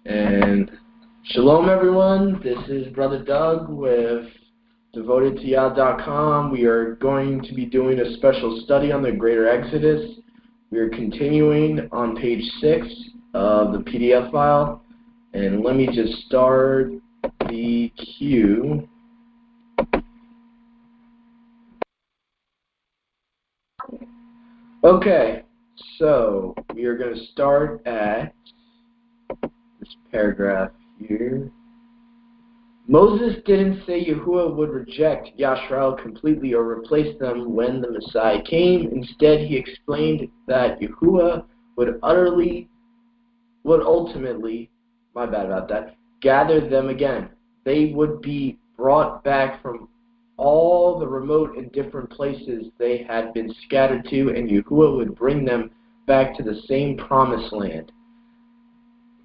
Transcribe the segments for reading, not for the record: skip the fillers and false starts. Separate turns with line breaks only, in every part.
And shalom, everyone. This is Brother Doug with DevotedToYah.com. We are going to be doing a special study on the Greater Exodus. We are continuing on page 6 of the PDF file. And let me just start the queue. Okay, so we are going to start at this paragraph here. Moses didn't say Yahuwah would reject Yashrael completely or replace them when the Messiah came. Instead, he explained that Yahuwah would ultimately, gather them again. They would be brought back from all the remote and different places they had been scattered to, and Yahuwah would bring them back to the same promised land.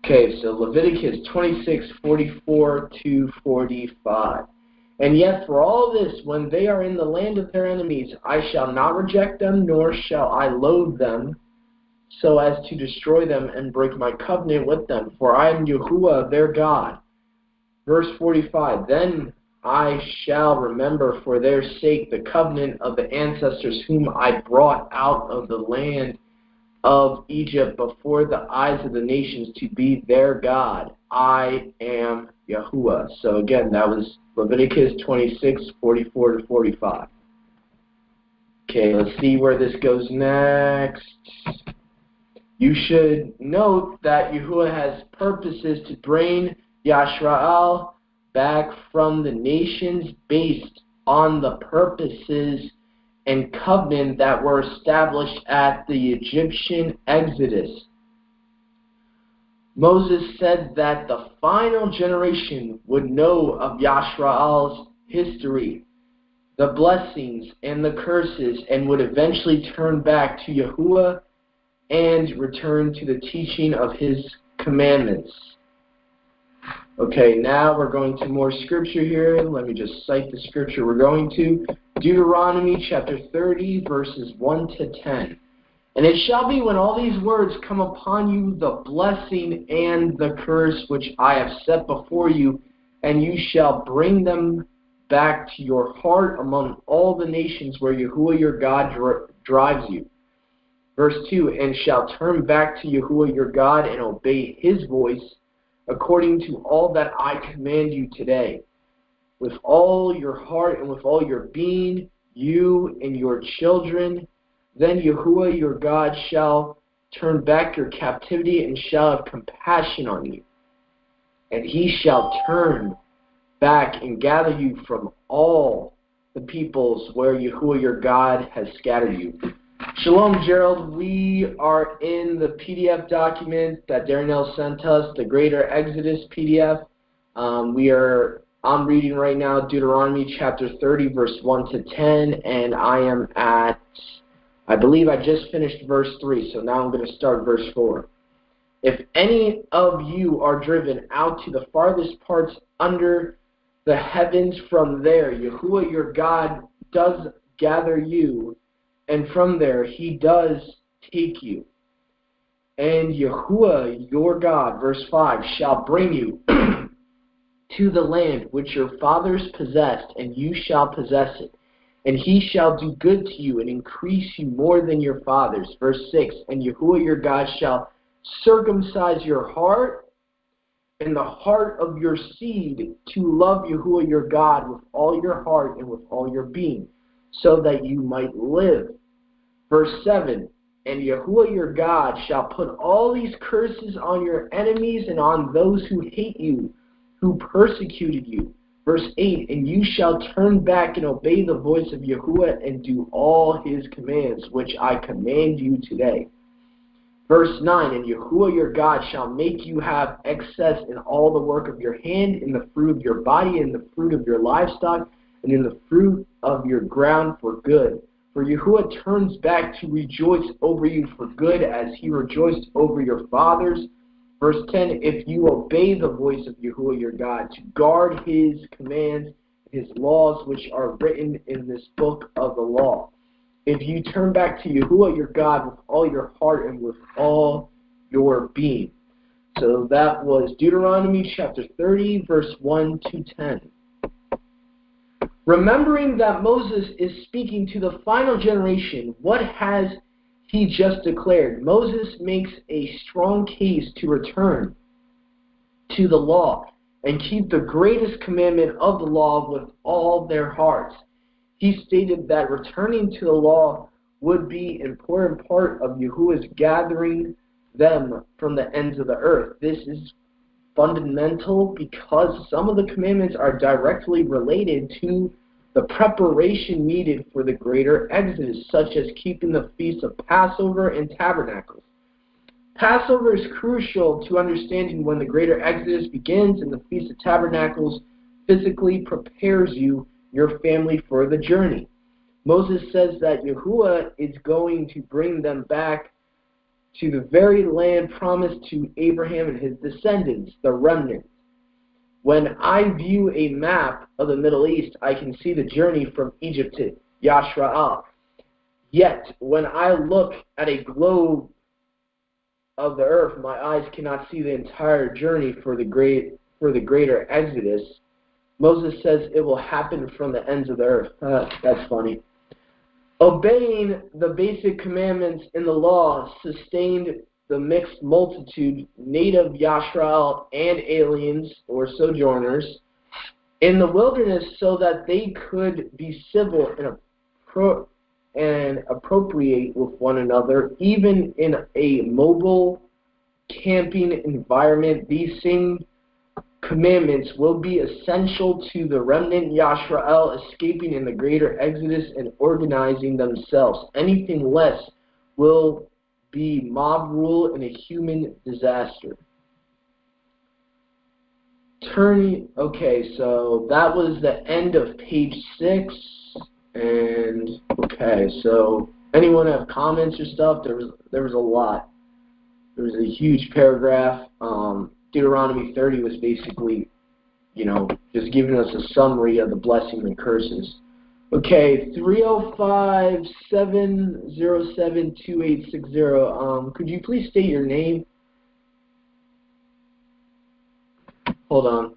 Okay, so Leviticus 26:44-45. And yet for all this, when they are in the land of their enemies, I shall not reject them, nor shall I loathe them, so as to destroy them and break my covenant with them, for I am Yahuwah their God. Verse 45, then I shall remember for their sake the covenant of the ancestors whom I brought out of the land of Egypt before the eyes of the nations to be their God. I am Yahuwah. So again, that was Leviticus 26:44-45. Okay, let's see where this goes next. You should note that Yahuwah has purposes to bring Yashrael back from the nations based on the purposes and covenant that were established at the Egyptian Exodus. Moses said that the final generation would know of Yashrael's history, the blessings and the curses, and would eventually turn back to Yahuwah and return to the teaching of his commandments. Okay, now we're going to more scripture here. Let me just cite the scripture we're going to. Deuteronomy chapter 30, verses 1-10. And it shall be when all these words come upon you, the blessing and the curse which I have set before you, and you shall bring them back to your heart among all the nations where Yahuwah your God drives you. Verse 2, and shall turn back to Yahuwah your God and obey his voice, according to all that I command you today, with all your heart and with all your being, you and your children. Then Yahuwah your God shall turn back your captivity and shall have compassion on you. And he shall turn back and gather you from all the peoples where Yahuwah your God has scattered you. Shalom, Gerald. We are in the PDF document that Darnell sent us, the Greater Exodus PDF. I'm reading right now Deuteronomy chapter 30, verse 1-10, and I am at, I believe I just finished verse 3, so now I'm going to start verse 4. If any of you are driven out to the farthest parts under the heavens, from there Yahuwah your God does gather you, and from there he does take you. And Yahuwah your God, verse 5, shall bring you to the land which your fathers possessed, and you shall possess it. And he shall do good to you and increase you more than your fathers. Verse 6, and Yahuwah your God shall circumcise your heart and the heart of your seed to love Yahuwah your God with all your heart and with all your being, so that you might live. Verse 7, and Yahuwah your God shall put all these curses on your enemies and on those who hate you, who persecuted you. Verse 8, and you shall turn back and obey the voice of Yahuwah and do all his commands, which I command you today. Verse 9, and Yahuwah your God shall make you have excess in all the work of your hand, in the fruit of your body, in the fruit of your livestock, and in the fruit of your ground for good. For Yahuwah turns back to rejoice over you for good, as he rejoiced over your fathers. Verse 10, if you obey the voice of Yahuwah your God, to guard his commands, his laws, which are written in this book of the law. If you turn back to Yahuwah your God with all your heart and with all your being. So that was Deuteronomy chapter 30, verse 1 to 10. Remembering that Moses is speaking to the final generation, what has he just declared? Moses makes a strong case to return to the law and keep the greatest commandment of the law with all their hearts. He stated that returning to the law would be an important part of Yahuwah's gathering them from the ends of the earth. This is fundamental because some of the commandments are directly related to the preparation needed for the greater Exodus, such as keeping the feasts of Passover and Tabernacles. Passover is crucial to understanding when the greater Exodus begins, and the Feast of Tabernacles physically prepares you, your family, for the journey. Moses says that Yahuwah is going to bring them back to the very land promised to Abraham and his descendants, the remnant. When I view a map of the Middle East, I can see the journey from Egypt to Yashra'al. Yet, when I look at a globe of the earth, my eyes cannot see the entire journey for the greater Exodus. Moses says it will happen from the ends of the earth. That's funny. Obeying the basic commandments in the law sustained the mixed multitude, native Yashrael and aliens or sojourners, in the wilderness so that they could be civil and appropriate with one another, even in a mobile camping environment. These same commandments will be essential to the remnant Yashrael escaping in the greater Exodus and organizing themselves. Anything less will be mob rule and a human disaster. Okay, so that was the end of page 6. And okay, so anyone have comments or stuff? There was a lot. There was a huge paragraph. Deuteronomy 30 was basically, just giving us a summary of the blessings and curses. Okay, 305-707-2860. Could you please state your name? Hold on.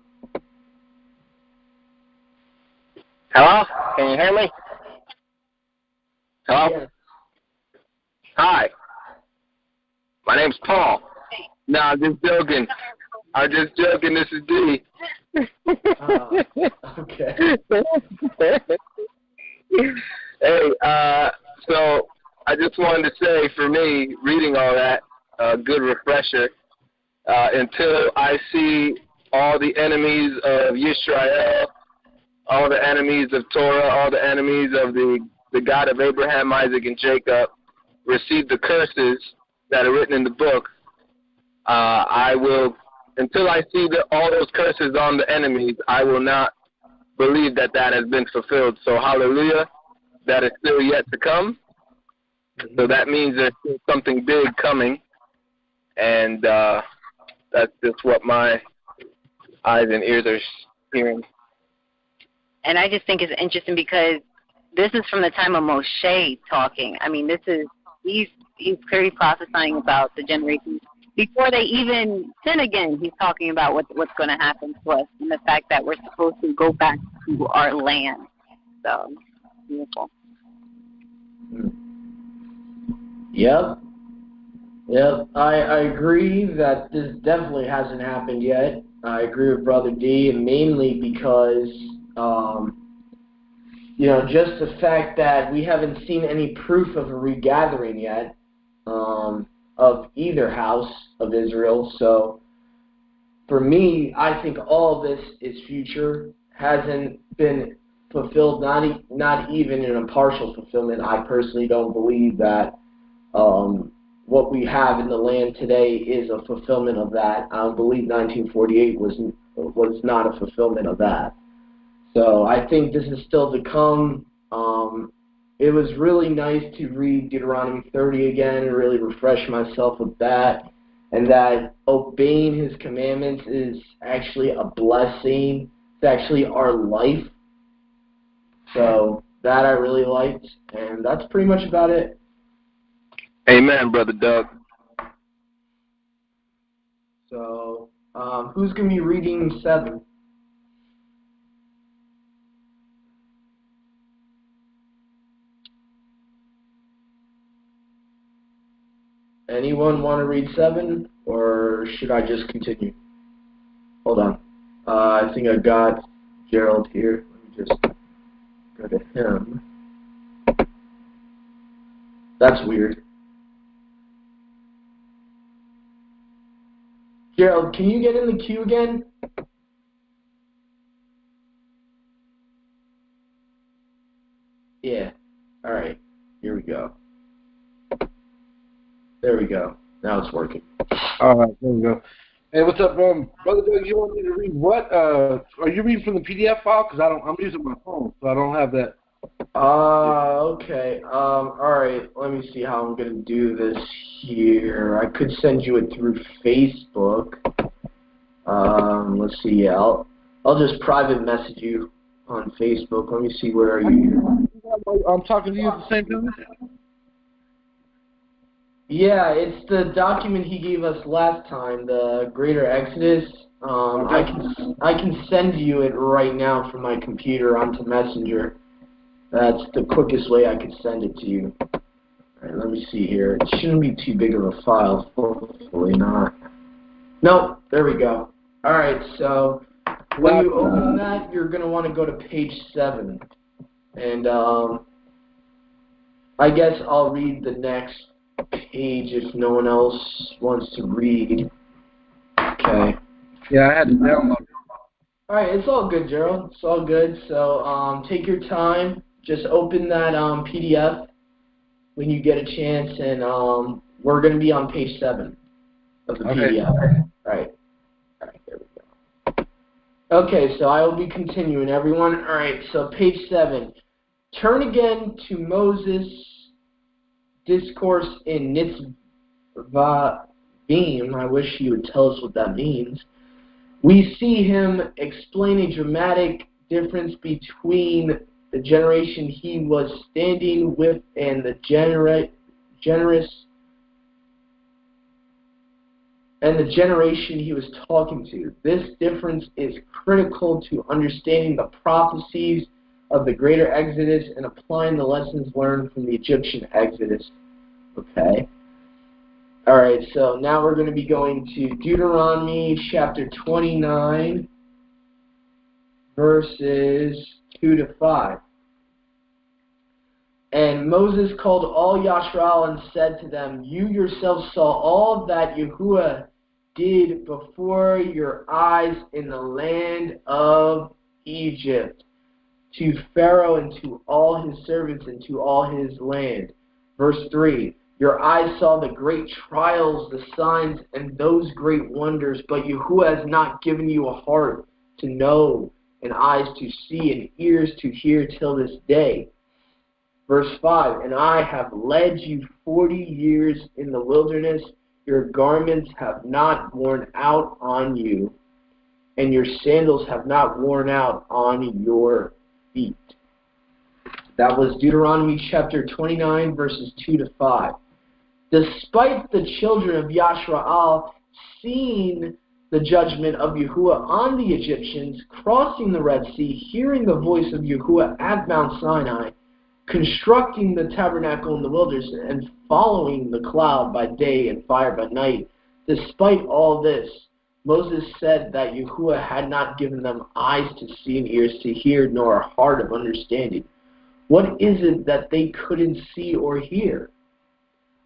Hello? Can you hear me? Hello?
Yes.
Hi. My name's Paul. No, I'm just joking. This is D.
Okay.
Hey, so I just wanted to say, for me, reading all that, a good refresher, until I see all the enemies of Yisrael, all the enemies of Torah, all the enemies of the God of Abraham, Isaac, and Jacob receive the curses that are written in the book, I will, until I see all those curses on the enemies, I will not believe that has been fulfilled. So hallelujah, that is still yet to come. So that means there's still something big coming, and that's just what my eyes and ears are hearing.
And I just think it's interesting because this is from the time of Moshe talking. I mean, he's clearly prophesying about the generations before they even sin again. He's talking about what's going to happen to us and the fact that we're supposed to go back to our land. So, beautiful.
Yep. I agree that this definitely hasn't happened yet. I agree with Brother D, and mainly because, just the fact that we haven't seen any proof of a regathering yet of either house of Israel. So, for me, I think all of this is future, hasn't been fulfilled, not even in a partial fulfillment. I personally don't believe that what we have in the land today is a fulfillment of that. I don't believe 1948 was not a fulfillment of that. So I think this is still to come. It was really nice to read Deuteronomy 30 again and really refresh myself with that, and that obeying his commandments is actually a blessing. It's actually our life. So that I really liked, and that's pretty much about it.
Amen, Brother Doug.
So, who's going to be reading 7? Anyone want to read 7, or should I just continue? Hold on. I think I got Gerald here. Let me just go to him. That's weird. Gerald, can you get in the queue again? Yeah. All right. Here we go. There we go. Now it's working.
All right, there we go. Hey, what's up, Brother Doug? You want me to read what? Are you reading from the PDF file? Because I'm using my phone, so I don't have that.
Okay. All right. Let me see how I'm gonna do this here. I could send you it through Facebook. Let's see. Yeah, I'll just private message you on Facebook. Let me see. Where are you?
I'm talking to you at the same time.
Yeah, it's the document he gave us last time, the Greater Exodus. I can send you it right now from my computer onto Messenger. That's the quickest way I could send it to you. All right, let me see here. It shouldn't be too big of a file. Hopefully not. Nope, there we go. All right, so when you open that, you're going to want to go to page 7. And I guess I'll read the next page if no one else wants to read. Okay.
Yeah, I had to download it.
All right, it's all good, Gerald. It's all good. So take your time. Just open that PDF when you get a chance, and we're going to be on page 7 of the PDF. All right, there we go. Okay, so I will be continuing, everyone. All right, so page 7. Turn again to Moses' discourse in Nitzvahim. I wish he would tell us what that means. We see him explain a dramatic difference between the generation he was standing with and the generation he was talking to. This difference is critical to understanding the prophecies of the Greater Exodus and applying the lessons learned from the Egyptian Exodus. Okay. All right, so now we're going to be going to Deuteronomy chapter 29, verses 2 to 5. And Moses called all Yashrael and said to them, You yourselves saw all that Yahuwah did before your eyes in the land of Egypt, to Pharaoh and to all his servants and to all his land. Verse 3, Your eyes saw the great trials, the signs, and those great wonders, but Yahuwah has not given you a heart to know, and eyes to see, and ears to hear till this day. Verse 5, And I have led you 40 years in the wilderness. Your garments have not worn out on you, and your sandals have not worn out on your feet. That was Deuteronomy chapter 29, verses 2 to 5. Despite the children of Yashrael seeing the judgment of Yahuwah on the Egyptians, crossing the Red Sea, hearing the voice of Yahuwah at Mount Sinai, constructing the tabernacle in the wilderness, and following the cloud by day and fire by night, despite all this, Moses said that Yahuwah had not given them eyes to see and ears to hear, nor a heart of understanding. What is it that they couldn't see or hear?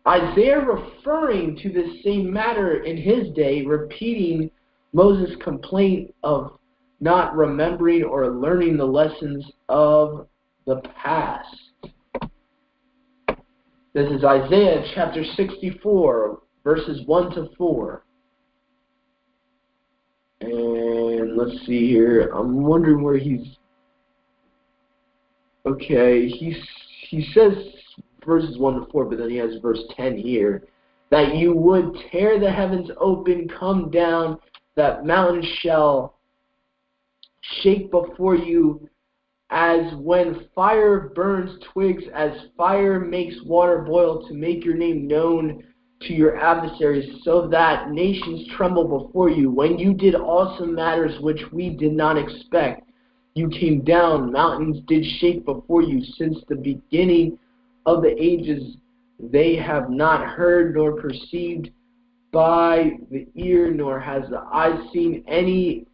Isaiah, referring to this same matter in his day, repeating Moses' complaint of not remembering or learning the lessons of the past. This is Isaiah chapter 64, verses 1 to 4. And let's see here. I'm wondering where he's... Okay, he says verses 1 to 4, but then he has verse 10 here. That you would tear the heavens open, come down, that mountains shall shake before you, as when fire burns twigs, as fire makes water boil, to make your name known to your adversaries, so that nations tremble before you. When you did awesome matters which we did not expect, you came down, mountains did shake before you. Since the beginning of the ages, they have not heard nor perceived by the ear, nor has the eye seen any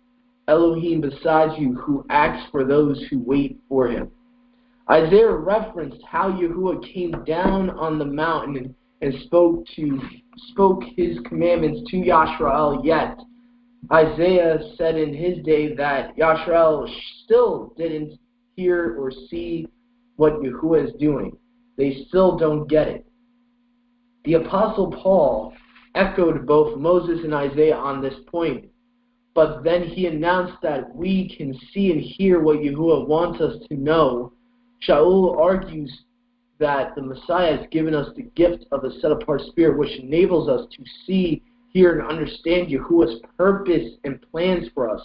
Elohim besides you, who acts for those who wait for him. Isaiah referenced how Yahuwah came down on the mountain and spoke his commandments to Yashrael, yet Isaiah said in his day that Yashrael still didn't hear or see what Yahuwah is doing. They still don't get it. The Apostle Paul echoed both Moses and Isaiah on this point, but then he announced that we can see and hear what Yahuwah wants us to know. Shaul argues that the Messiah has given us the gift of a set-apart spirit, which enables us to see, hear, and understand Yahuwah's purpose and plans for us.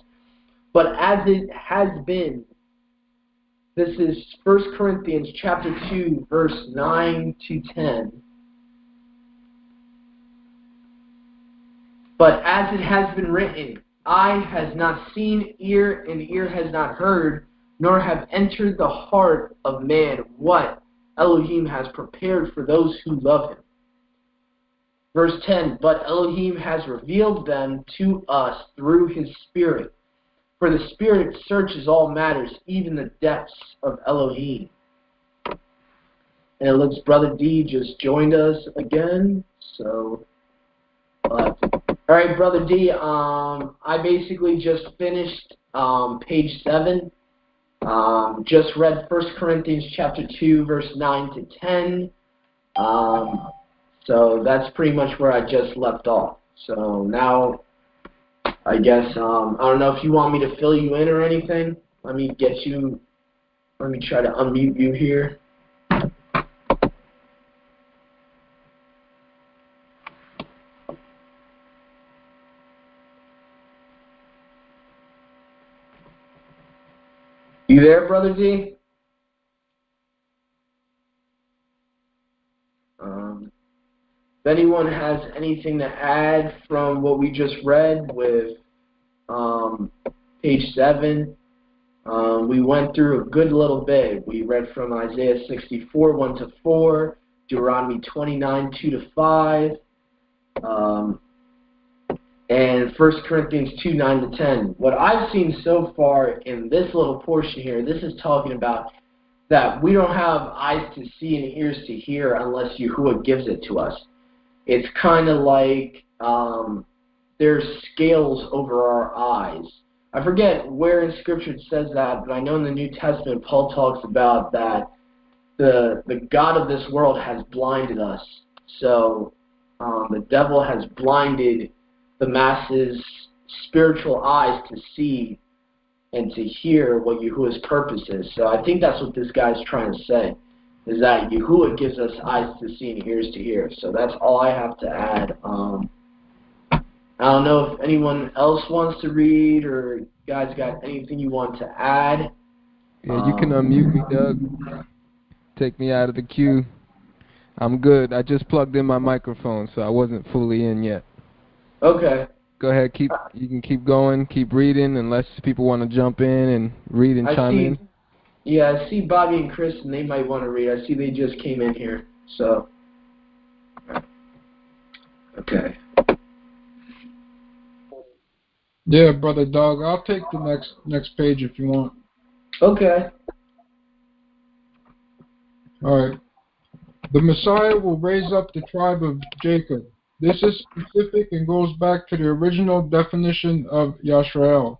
But as it has been, this is 1 Corinthians chapter 2, verse 9 to 10. But as it has been written, eye has not seen, ear has not heard, nor have entered the heart of man what Elohim has prepared for those who love him. Verse 10, but Elohim has revealed them to us through his Spirit. For the Spirit searches all matters, even the depths of Elohim. And it looks Brother D just joined us again. So, all right, Brother D, I basically just finished page 7. Just read 1 Corinthians chapter 2, verse 9 to 10. So that's pretty much where I just left off. So now, I guess, I don't know if you want me to fill you in or anything. Let me try to unmute you here. You there, Brother D? If anyone has anything to add from what we just read with page 7, we went through a good little bit. We read from Isaiah 64, 1 to 4, Deuteronomy 29, 2 to 5, and 1 Corinthians 2, 9 to 10. What I've seen so far in this little portion here, this is talking about that we don't have eyes to see and ears to hear unless Yahuwah gives it to us. It's kind of like there's scales over our eyes. I forget where in Scripture it says that, but I know in the New Testament Paul talks about that the God of this world has blinded us. So the devil has blinded the masses' spiritual eyes to see and to hear what Yahuwah's purpose is. So I think that's what this guy's trying to say, is that Yahuwah gives us eyes to see and ears to hear. So that's all I have to add. I don't know if anyone else wants to read, or you guys got anything you want to add.
Yeah, you can unmute me, Doug. Take me out of the queue. I'm good. I just plugged in my microphone, so I wasn't fully in yet.
Okay.
Go ahead. You can keep going, keep reading, unless people want to jump in and read and chime in.
Yeah, I see Bobby and Chris, and they might want to read. I see they just came in here. So, okay.
Yeah, Brother Doug, I'll take the next page if you want.
Okay.
All right. The Messiah will raise up the tribe of Jacob. This is specific and goes back to the original definition of Yashrael.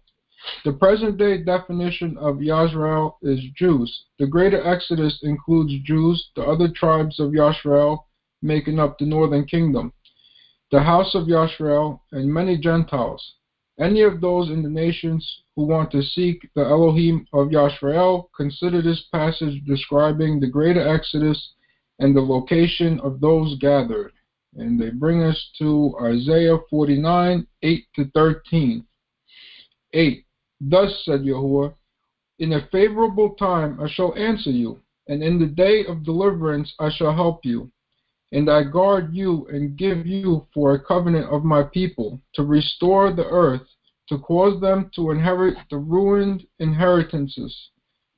The present-day definition of Yashrael is Jews. The greater Exodus includes Jews, the other tribes of Yashrael making up the northern kingdom, the house of Yashrael, and many Gentiles. Any of those in the nations who want to seek the Elohim of Yashrael consider this passage describing the greater Exodus and the location of those gathered. And they bring us to Isaiah 49, 8 to 13. 8. Thus said Yahuwah, in a favorable time I shall answer you, and in the day of deliverance I shall help you. And I guard you and give you for a covenant of my people, to restore the earth, to cause them to inherit the ruined inheritances.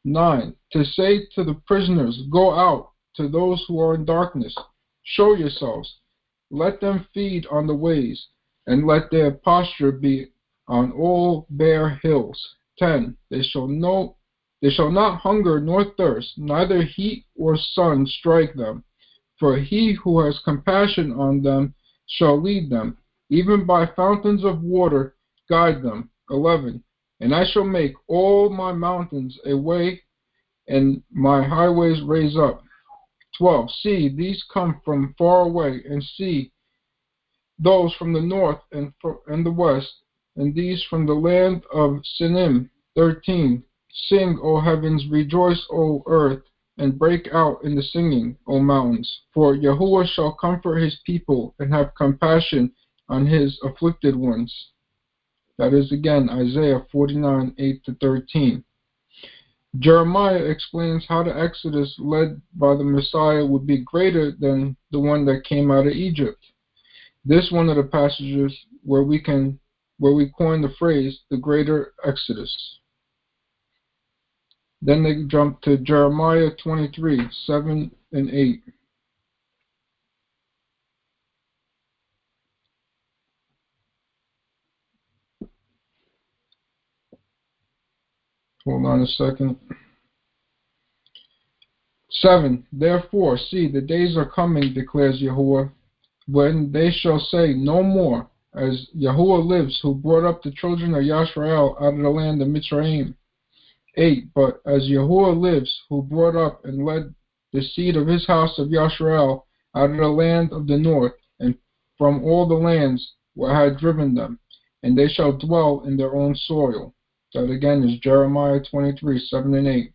9. To say to the prisoners, go out, to those who are in darkness, show yourselves. Let them feed on the ways, and let their posture be on all bare hills. 10. They shall not hunger nor thirst, neither heat or sun strike them. For he who has compassion on them shall lead them, even by fountains of water guide them. 11. And I shall make all my mountains a way, and my highways raise up. 12. See, these come from far away, and see those from the north and the west, and these from the land of Sinim. 13. Sing, O heavens, rejoice, O earth, and break out in the singing, O mountains. For Yahuwah shall comfort his people and have compassion on his afflicted ones. That is again Isaiah 49, 8-13. Jeremiah explains how the Exodus led by the Messiah would be greater than the one that came out of Egypt. This one of the passages where we coin the phrase, the greater Exodus. Then they jump to Jeremiah 23, 7 and 8. Hold on a second. 7. Therefore, see, the days are coming, declares Yahuwah, when they shall say no more, as Yahuwah lives, who brought up the children of Yashrael out of the land of Mitzrayim. 8. But as Yahuwah lives, who brought up and led the seed of his house of Yashrael out of the land of the north, and from all the lands where I had driven them, and they shall dwell in their own soil. That again is Jeremiah 23, 7 and 8.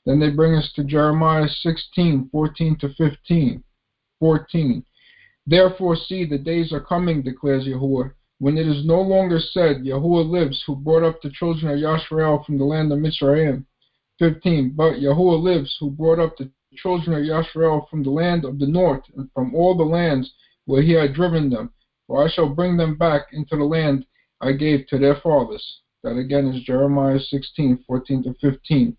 Then they bring us to Jeremiah 16, 14-15. 14. Therefore, see, the days are coming, declares Yahuwah, when it is no longer said, Yahuwah lives, who brought up the children of Yashrael from the land of Mitzrayim. 15. But Yahuwah lives, who brought up the children of Yashrael from the land of the north, and from all the lands where he had driven them. For I shall bring them back into the land I gave to their fathers. That again is Jeremiah 16, 14-15.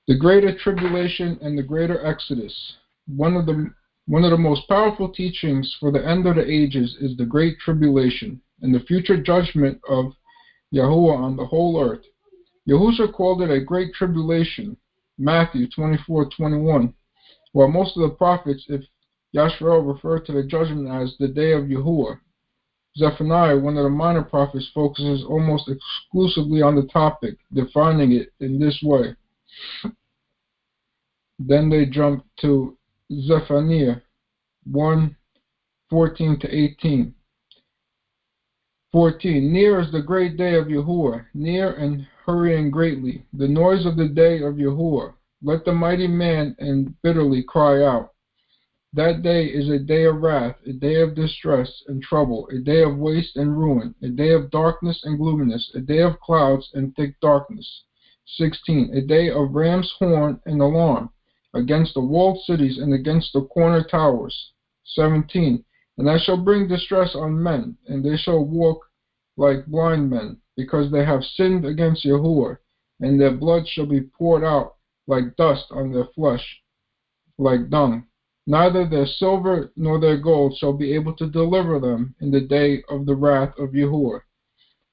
The greater tribulation and the greater exodus. One of the most powerful teachings for the end of the ages is the great tribulation and the future judgment of Yahuwah on the whole earth. Yahushua called it a great tribulation, Matthew 24:21, while most of the prophets, if Yashrael, referred to the judgment as the day of Yahuwah. Zephaniah, one of the minor prophets, focuses almost exclusively on the topic, defining it in this way. Then they jump to Zephaniah 1:14-18. 14. Near is the great day of Yahuwah, near and hurrying greatly, the noise of the day of Yahuwah. Let the mighty man and bitterly cry out. That day is a day of wrath, a day of distress and trouble, a day of waste and ruin, a day of darkness and gloominess, a day of clouds and thick darkness. 16. A day of ram's horn and alarm, against the walled cities and against the corner towers. 17. And I shall bring distress on men, and they shall walk like blind men, because they have sinned against Yahuwah, and their blood shall be poured out like dust on their flesh, like dung. Neither their silver nor their gold shall be able to deliver them in the day of the wrath of Yahuwah.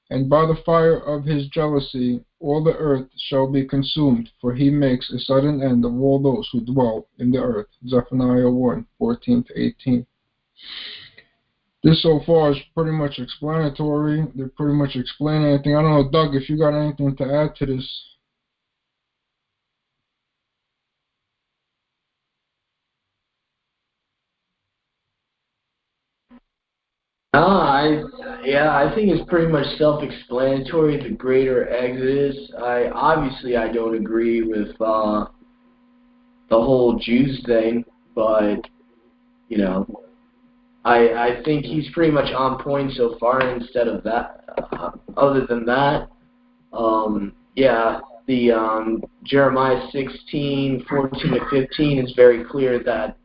And by the fire of his jealousy all the earth shall be consumed, for he makes a sudden end of all those who dwell in the earth. Zephaniah 1:14-18. This so far is pretty much explanatory. They're pretty much explaining anything. I don't know, Doug, if you got anything to add to this.
I think it's pretty much self-explanatory. The greater exodus. I don't agree with the whole Jews thing, but you know, I think he's pretty much on point so far. Instead of that, other than that, Jeremiah 16:14-15 is very clear that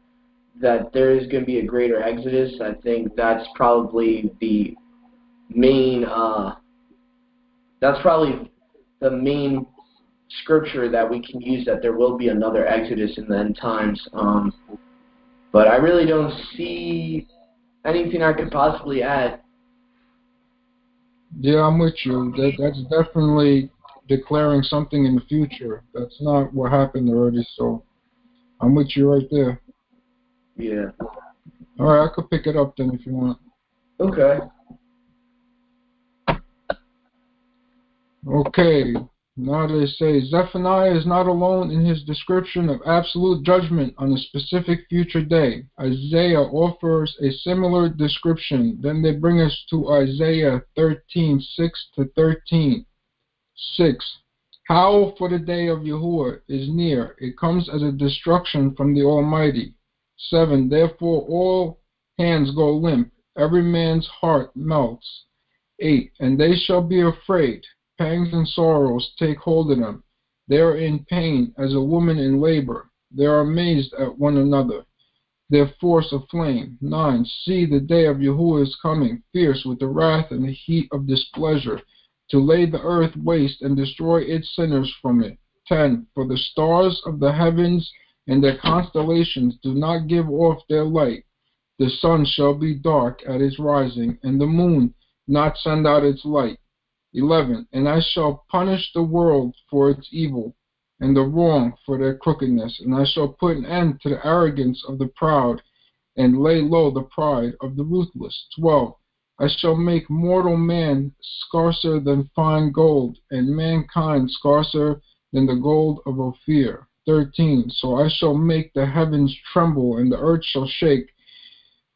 that there is going to be a greater exodus. I think that's probably the main scripture that we can use, that there will be another exodus in the end times. But I really don't see anything I could possibly add.
Yeah, I'm with you. That's definitely declaring something in the future. That's not what happened already, so I'm with you right there.
Yeah.
All right, I could pick it up then if you want.
Okay.
Okay, now they say Zephaniah is not alone in his description of absolute judgment on a specific future day. Isaiah offers a similar description. Then they bring us to Isaiah 13:6-13. 6. Howl, for the day of Yahuwah is near. It comes as a destruction from the Almighty. 7. Therefore all hands go limp. Every man's heart melts. 8. And they shall be afraid. Pangs and sorrows take hold of them. They are in pain as a woman in labor. They are amazed at one another. Their force aflame. 9. See, the day of Yahuwah is coming, fierce with the wrath and the heat of displeasure, to lay the earth waste and destroy its sinners from it. 10. For the stars of the heavens and their constellations do not give off their light. The sun shall be dark at its rising, and the moon not send out its light. 11. And I shall punish the world for its evil, and the wrong for their crookedness, and I shall put an end to the arrogance of the proud, and lay low the pride of the ruthless. 12. I shall make mortal man scarcer than fine gold, and mankind scarcer than the gold of Ophir. 13. So I shall make the heavens tremble, and the earth shall shake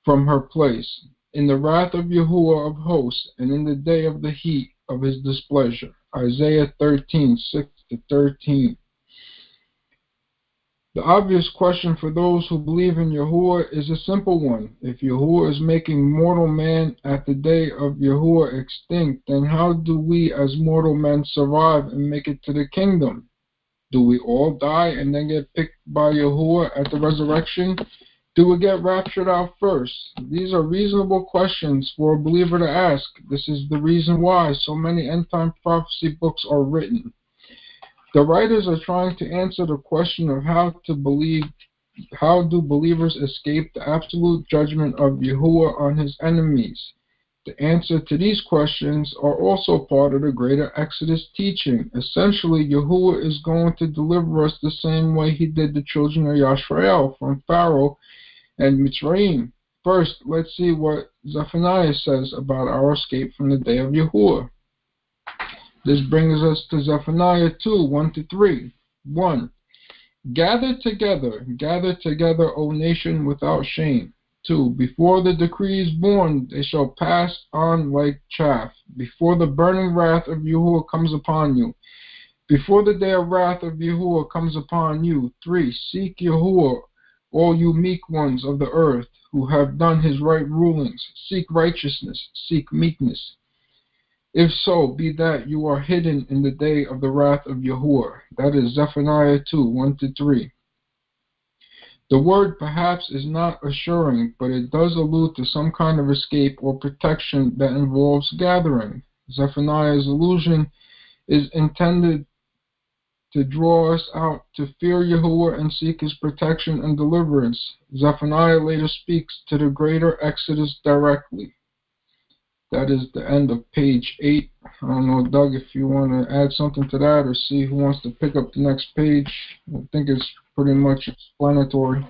from her place, in the wrath of Yahuwah of hosts, and in the day of the heat of his displeasure. Isaiah 13:6-13. The obvious question for those who believe in Yahuwah is a simple one. If Yahuwah is making mortal man at the day of Yahuwah extinct, then how do we as mortal men survive and make it to the kingdom? Do we all die and then get picked by Yahuwah at the resurrection? Do we get raptured out first? These are reasonable questions for a believer to ask. This is the reason why so many end-time prophecy books are written. The writers are trying to answer the question of how do believers escape the absolute judgment of Yahuwah on his enemies. The answer to these questions are also part of the greater Exodus teaching. Essentially, Yahuwah is going to deliver us the same way he did the children of Yashrael from Pharaoh and Mitzrayim. First, let's see what Zephaniah says about our escape from the day of Yahuwah. This brings us to Zephaniah 2:1-3. 1. Gather together, O nation, without shame. 2. Before the decree is born, they shall pass on like chaff. Before the burning wrath of Yahuwah comes upon you. Before the day of wrath of Yahuwah comes upon you. 3. Seek Yahuwah, all you meek ones of the earth, who have done his right rulings. Seek righteousness, seek meekness. If so, be that you are hidden in the day of the wrath of Yahuwah. That is Zephaniah 2:1-3. The word perhaps is not assuring, but it does allude to some kind of escape or protection that involves gathering. Zephaniah's allusion is intended to draw us out to fear Yahuwah and seek his protection and deliverance. Zephaniah later speaks to the greater Exodus directly. That is the end of page 8. I don't know, Doug, if you want to add something to that or see who wants to pick up the next page. I think it's pretty much explanatory.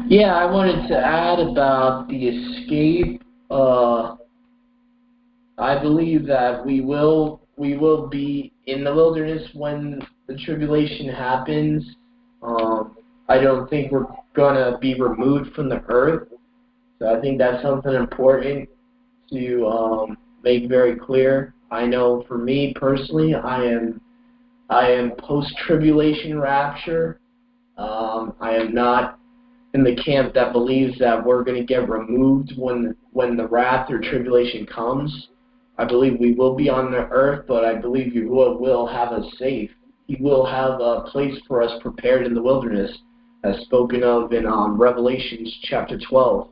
Yeah, I wanted to add about the escape. I believe that we will be in the wilderness when the tribulation happens. I don't think we're going to be removed from the earth. So I think that's something important to make very clear. I know for me personally, I am post-tribulation rapture. I am not in the camp that believes that we're going to get removed when the wrath or tribulation comes. I believe we will be on the earth, but I believe Yahuwah will have us safe. He will have a place for us prepared in the wilderness as spoken of in Revelations chapter 12.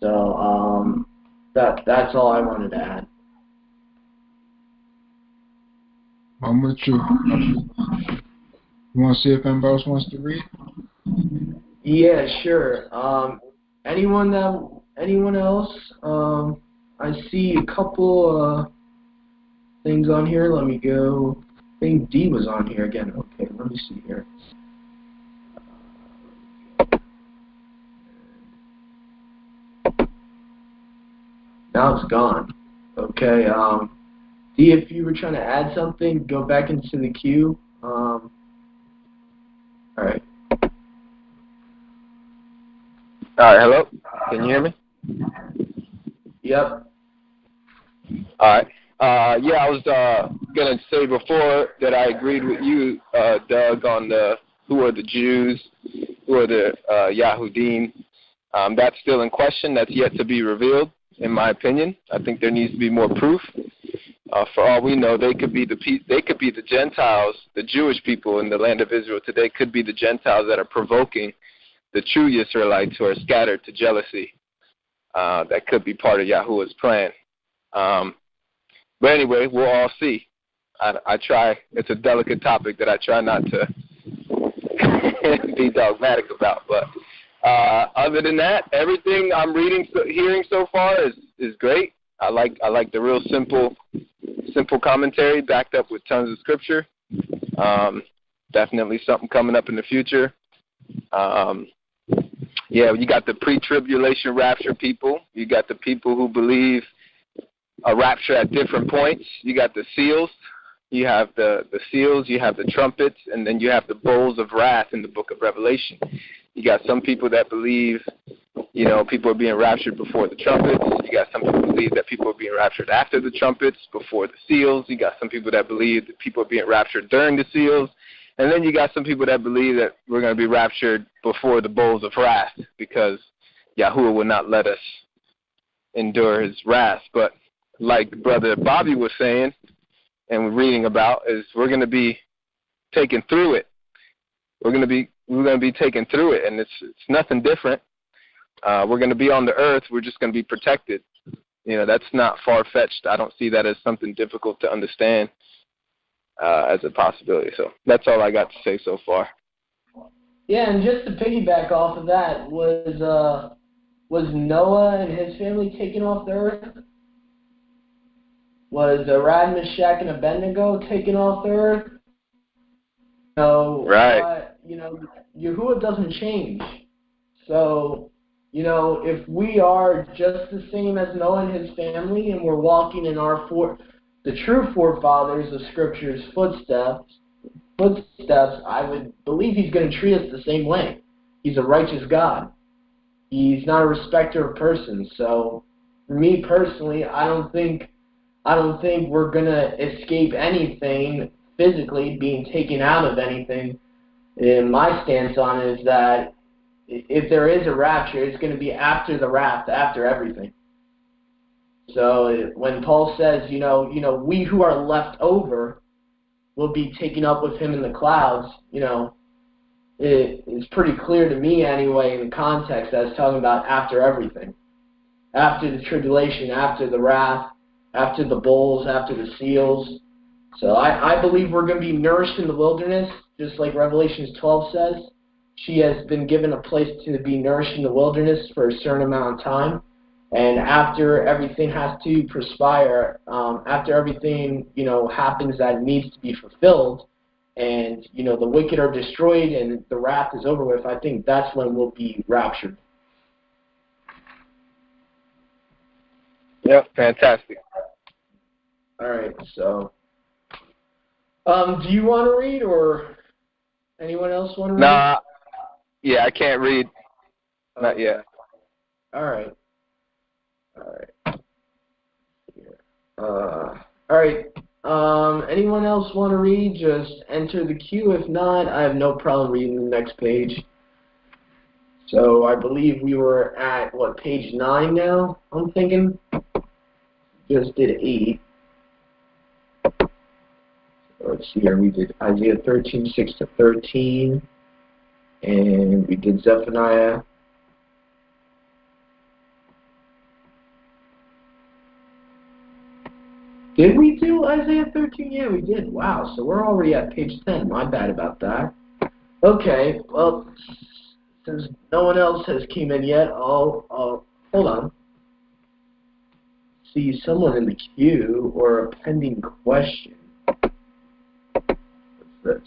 So that's all I wanted to add.
I'm with you. You want to see if anybody else wants to read?
Yeah, sure. Anyone else? I see a couple things on here. Let me go. I think D was on here again. Okay, let me see here. Now it's gone. Okay. D, if you were trying to add something, go back into the queue. All right.
All right, hello? Can you hear me?
Yep.
All right. Yeah, I was going to say before that I agreed with you, Doug, on who are the Jews, who are the Yahudim. That's still in question. That's yet to be revealed, in my opinion. I think there needs to be more proof. For all we know, they could be the Gentiles, the Jewish people in the land of Israel today could be the Gentiles that are provoking the true Israelites who are scattered to jealousy. That could be part of Yahuwah's plan. But anyway, we'll all see. I try. It's a delicate topic that I try not to be dogmatic about. But other than that, everything I'm hearing so far is great. I like the real simple commentary backed up with tons of scripture. Definitely something coming up in the future. Yeah, you got the pre-tribulation rapture people. You got the people who believe a rapture at different points. You got the seals. You have the seals. You have the trumpets. And then you have the bowls of wrath in the book of Revelation. You got some people that believe, people are being raptured before the trumpets. You got some people who believe that people are being raptured after the trumpets, before the seals. You got some people that believe that people are being raptured during the seals. And then you got some people that believe that we're going to be raptured before the bowls of wrath because Yahuwah will not let us endure his wrath. But like Brother Bobby was saying and we're reading about, is we're going to be taken through it. We're going to be taken through it, and it's nothing different. We're going to be on the earth. We're just going to be protected. That's not far-fetched. I don't see that as something difficult to understand. As a possibility. So that's all I got to say so far.
Yeah, and just to piggyback off of that, was Noah and his family taken off the earth? Was Arad, Meshach, and Abednego taken off the earth? No.
Right.
Yahuwah doesn't change. So, if we are just the same as Noah and his family, and we're walking in the true forefathers of Scripture's footsteps, I would believe he's going to treat us the same way. He's a righteous God. He's not a respecter of persons. So, for me personally, I don't think we're going to escape anything physically being taken out of anything. And my stance on it is that if there is a rapture, it's going to be after the wrath, after everything. So when Paul says, we who are left over will be taken up with him in the clouds, it's pretty clear to me anyway in the context that it's talking about after everything. After the tribulation, after the wrath, after the bowls, after the seals. So I believe we're going to be nourished in the wilderness, just like Revelation 12 says. She has been given a place to be nourished in the wilderness for a certain amount of time. And after everything has to perspire, after everything, happens that needs to be fulfilled, and, the wicked are destroyed and the wrath is over with, I think that's when we'll be raptured.
Yep, fantastic.
All right, so, do you want to read, or anyone else want to read?
Nah, yeah, I can't read. Not yet.
All right. All right. Anyone else want to read? Just enter the queue. If not, I have no problem reading the next page. So I believe we were at, page 9 now, I'm thinking? Just did 8. Let's see here. We did Isaiah 13:6-13. And we did Zephaniah. Did we do Isaiah 13? Yeah, we did. Wow, so we're already at page 10. My bad about that. Okay, well, since no one else has came in yet, hold on. See someone in the queue or a pending question. What's this?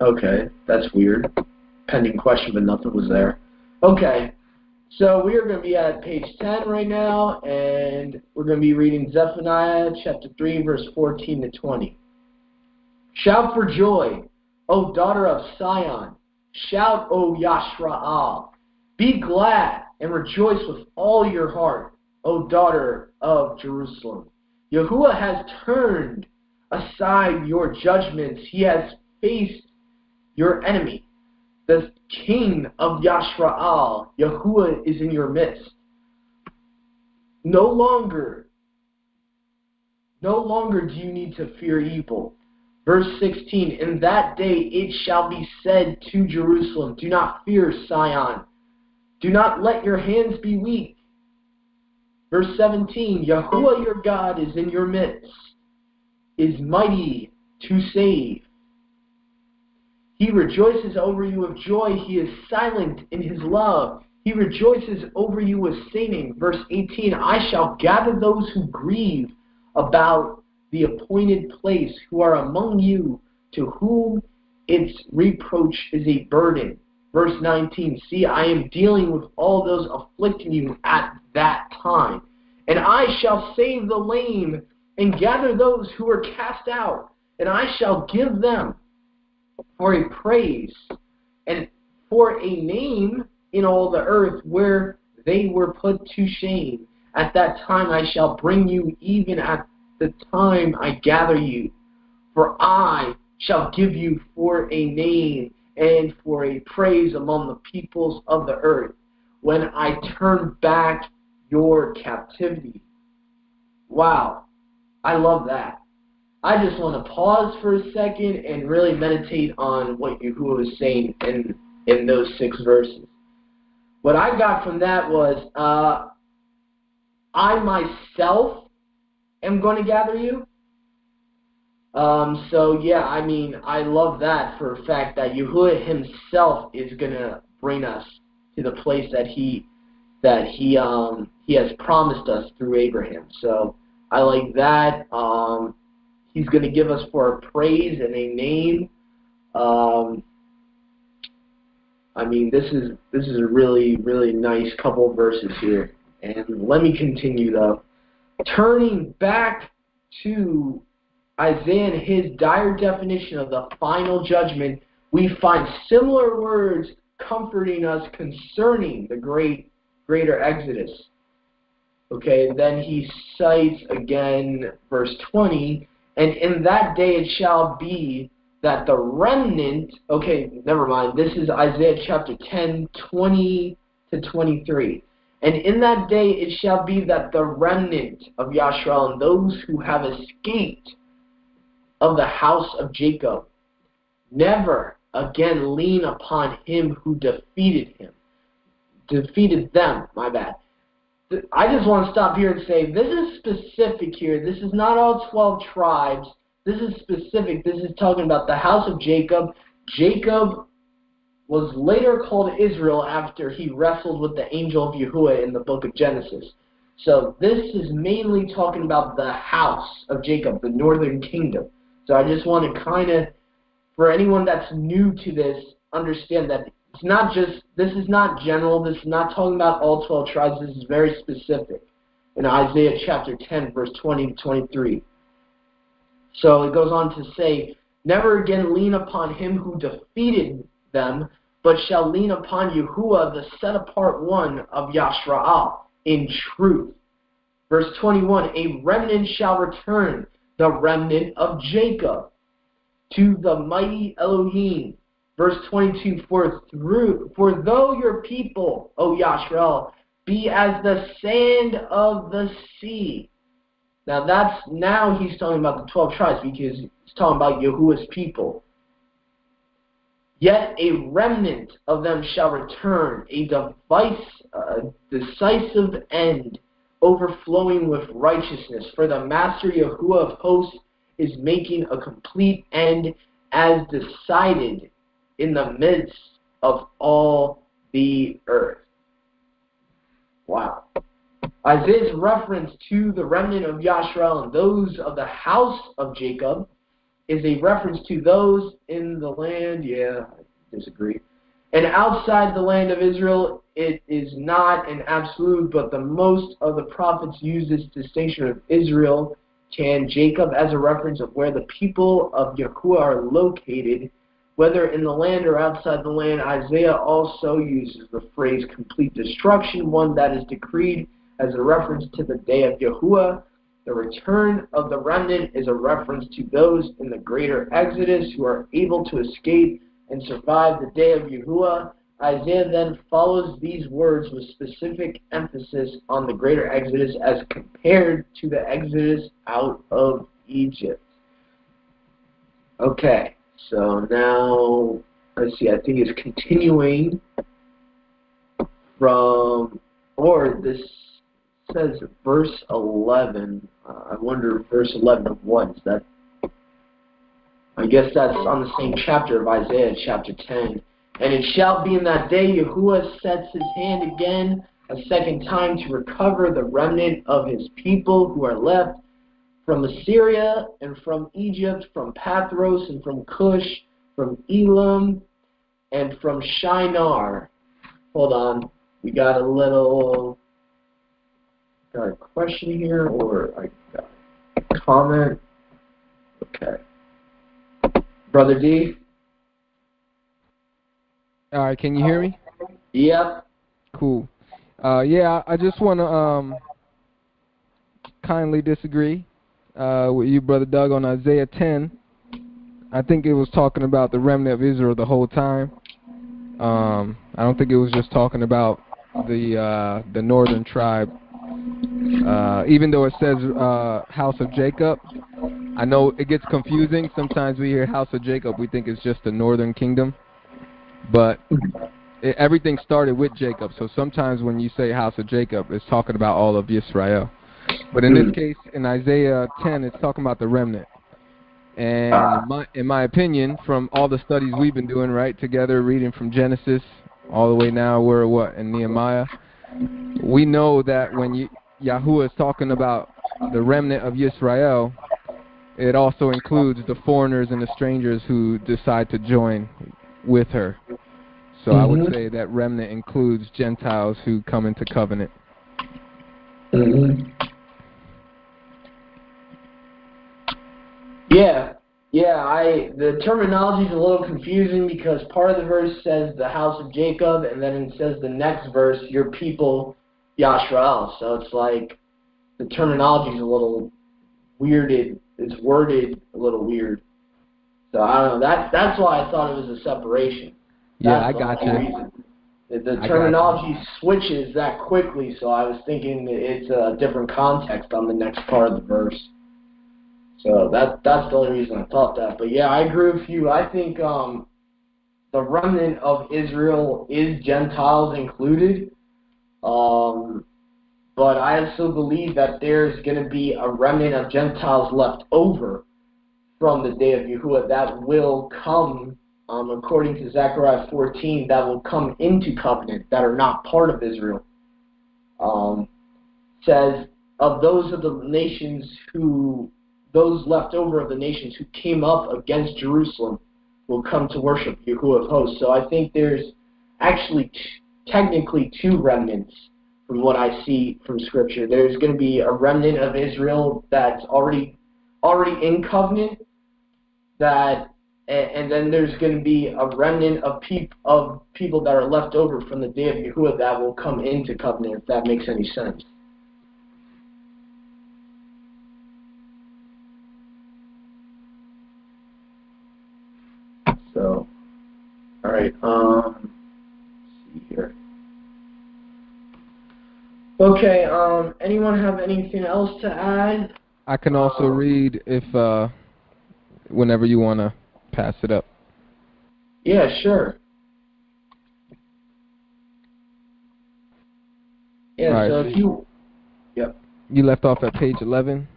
Okay, that's weird. Pending question, but nothing was there. Okay. So we are going to be at page 10 right now, and we're going to be reading Zephaniah chapter 3, verse 14 to 20. Shout for joy, O daughter of Sion. Shout, O Yashra'al. Be glad and rejoice with all your heart, O daughter of Jerusalem. Yahuwah has turned aside your judgments. He has faced your enemy. The king of Yashra'al, Yahuwah, is in your midst. No longer do you need to fear evil. Verse 16, in that day it shall be said to Jerusalem, do not fear, Sion. Do not let your hands be weak. Verse 17, Yahuwah your God is in your midst, is mighty to save. He rejoices over you with joy. He is silent in his love. He rejoices over you with singing. Verse 18, I shall gather those who grieve about the appointed place, who are among you, to whom its reproach is a burden. Verse 19, see, I am dealing with all those afflicting you at that time. And I shall save the lame and gather those who are cast out. And I shall give them for a praise and for a name in all the earth where they were put to shame. At that time I shall bring you, even at the time I gather you. For I shall give you for a name and for a praise among the peoples of the earth, when I turn back your captivity. Wow, I love that. I just want to pause for a second and really meditate on what Yahuwah was saying in those 6 verses. What I got from that was, I myself am going to gather you. So yeah, I mean, I love that for a fact that Yahuwah himself is going to bring us to the place that he has promised us through Abraham. So I like that. He's going to give us for a praise and a name. I mean, this is a really, really nice couple of verses here. And let me continue, though. Turning back to Isaiah and his dire definition of the final judgment, we find similar words comforting us concerning the greater Exodus. Okay, then he cites again verse 20, and in that day it shall be that the remnant, okay, never mind, this is Isaiah chapter 10, 20 to 23. And in that day it shall be that the remnant of Yashrael and those who have escaped of the house of Jacob never again lean upon him who defeated them, my bad. I just want to stop here and say this is specific here. This is not all 12 tribes. This is specific. This is talking about the house of Jacob. Jacob was later called Israel after he wrestled with the angel of Yahuwah in the book of Genesis. So this is mainly talking about the house of Jacob, the northern kingdom. So I just want to kind of, for anyone that's new to this, understand that it's not just, this is not general, this is not talking about all 12 tribes, this is very specific in Isaiah chapter 10, verse 20 to 23. So it goes on to say, never again lean upon him who defeated them, but shall lean upon Yahuwah, the set-apart one of Yashra'al, in truth. Verse 21, a remnant shall return, the remnant of Jacob, to the mighty Elohim. Verse 22, for though your people, O Yashra'al, be as the sand of the sea. Now he's talking about the 12 tribes because he's talking about Yahuwah's people. Yet a remnant of them shall return, a decisive end, overflowing with righteousness. For the Master Yahuwah of hosts is making a complete end as decided in the midst of all the earth. Wow. Isaiah's reference to the remnant of Yashrael and those of the house of Jacob is a reference to those in the land, I disagree. And outside the land of Israel, it is not an absolute, but the most of the prophets use this distinction of Israel and Jacob as a reference of where the people of Yahuwah are located, whether in the land or outside the land. Isaiah also uses the phrase complete destruction, one that is decreed as a reference to the day of Yahuwah. The return of the remnant is a reference to those in the greater Exodus who are able to escape and survive the day of Yahuwah. Isaiah then follows these words with specific emphasis on the greater Exodus as compared to the Exodus out of Egypt. Okay, so now, let's see, I think it's continuing from, or this says verse 11. I wonder verse 11 of what is that? I guess that's on the same chapter of Isaiah, chapter 10. And it shall be in that day Yahuwah sets his hand again a second time to recover the remnant of his people who are left from Assyria and from Egypt, from Pathros and from Cush, from Elam and from Shinar. Hold on, we got a question here, or I got a comment. Okay. Brother D?
All right, can you hear me?
Yep.
Cool. I just want to kindly disagree with you, Brother Doug, on Isaiah 10. I think it was talking about the remnant of Israel the whole time. I don't think it was just talking about the northern tribe. Even though it says house of Jacob, I know it gets confusing. Sometimes we hear house of Jacob, we think it's just the northern kingdom. But everything started with Jacob. So sometimes when you say house of Jacob, it's talking about all of Israel. But in this case, in Isaiah 10, it's talking about the remnant. And in my opinion, from all the studies we've been doing, right, together, reading from Genesis all the way now, we're in Nehemiah, we know that when Yahuwah is talking about the remnant of Yisrael, it also includes the foreigners and the strangers who decide to join with her. So I would say that remnant includes Gentiles who come into covenant.
The terminology is a little confusing because part of the verse says the house of Jacob, and then it says the next verse, your people, Yashrael. So it's like the terminology is a little weirded. It's worded a little weird. So I don't know. That's why I thought it was a separation.
I got you.
The terminology switches that quickly, so I was thinking it's a different context on the next part of the verse. So that's the only reason I thought that. But yeah, I agree with you. I think the remnant of Israel is Gentiles included. But I also believe that there's going to be a remnant of Gentiles left over from the day of Yahuwah that will come, according to Zechariah 14, that will come into covenant, that are not part of Israel. Says, of those left over of the nations who came up against Jerusalem will come to worship Yahuwah of hosts. So I think there's actually technically two remnants from what I see from Scripture. There's going to be a remnant of Israel that's already in covenant, and then there's going to be a remnant of people that are left over from the day of Yahuwah that will come into covenant, if that makes any sense. So, all right, let's see here. Okay, anyone have anything else to add?
I can also read if whenever you want to pass it up.
Yeah, sure. Yeah,
All right,
so
so
if you... Yep.
you left off at page 11?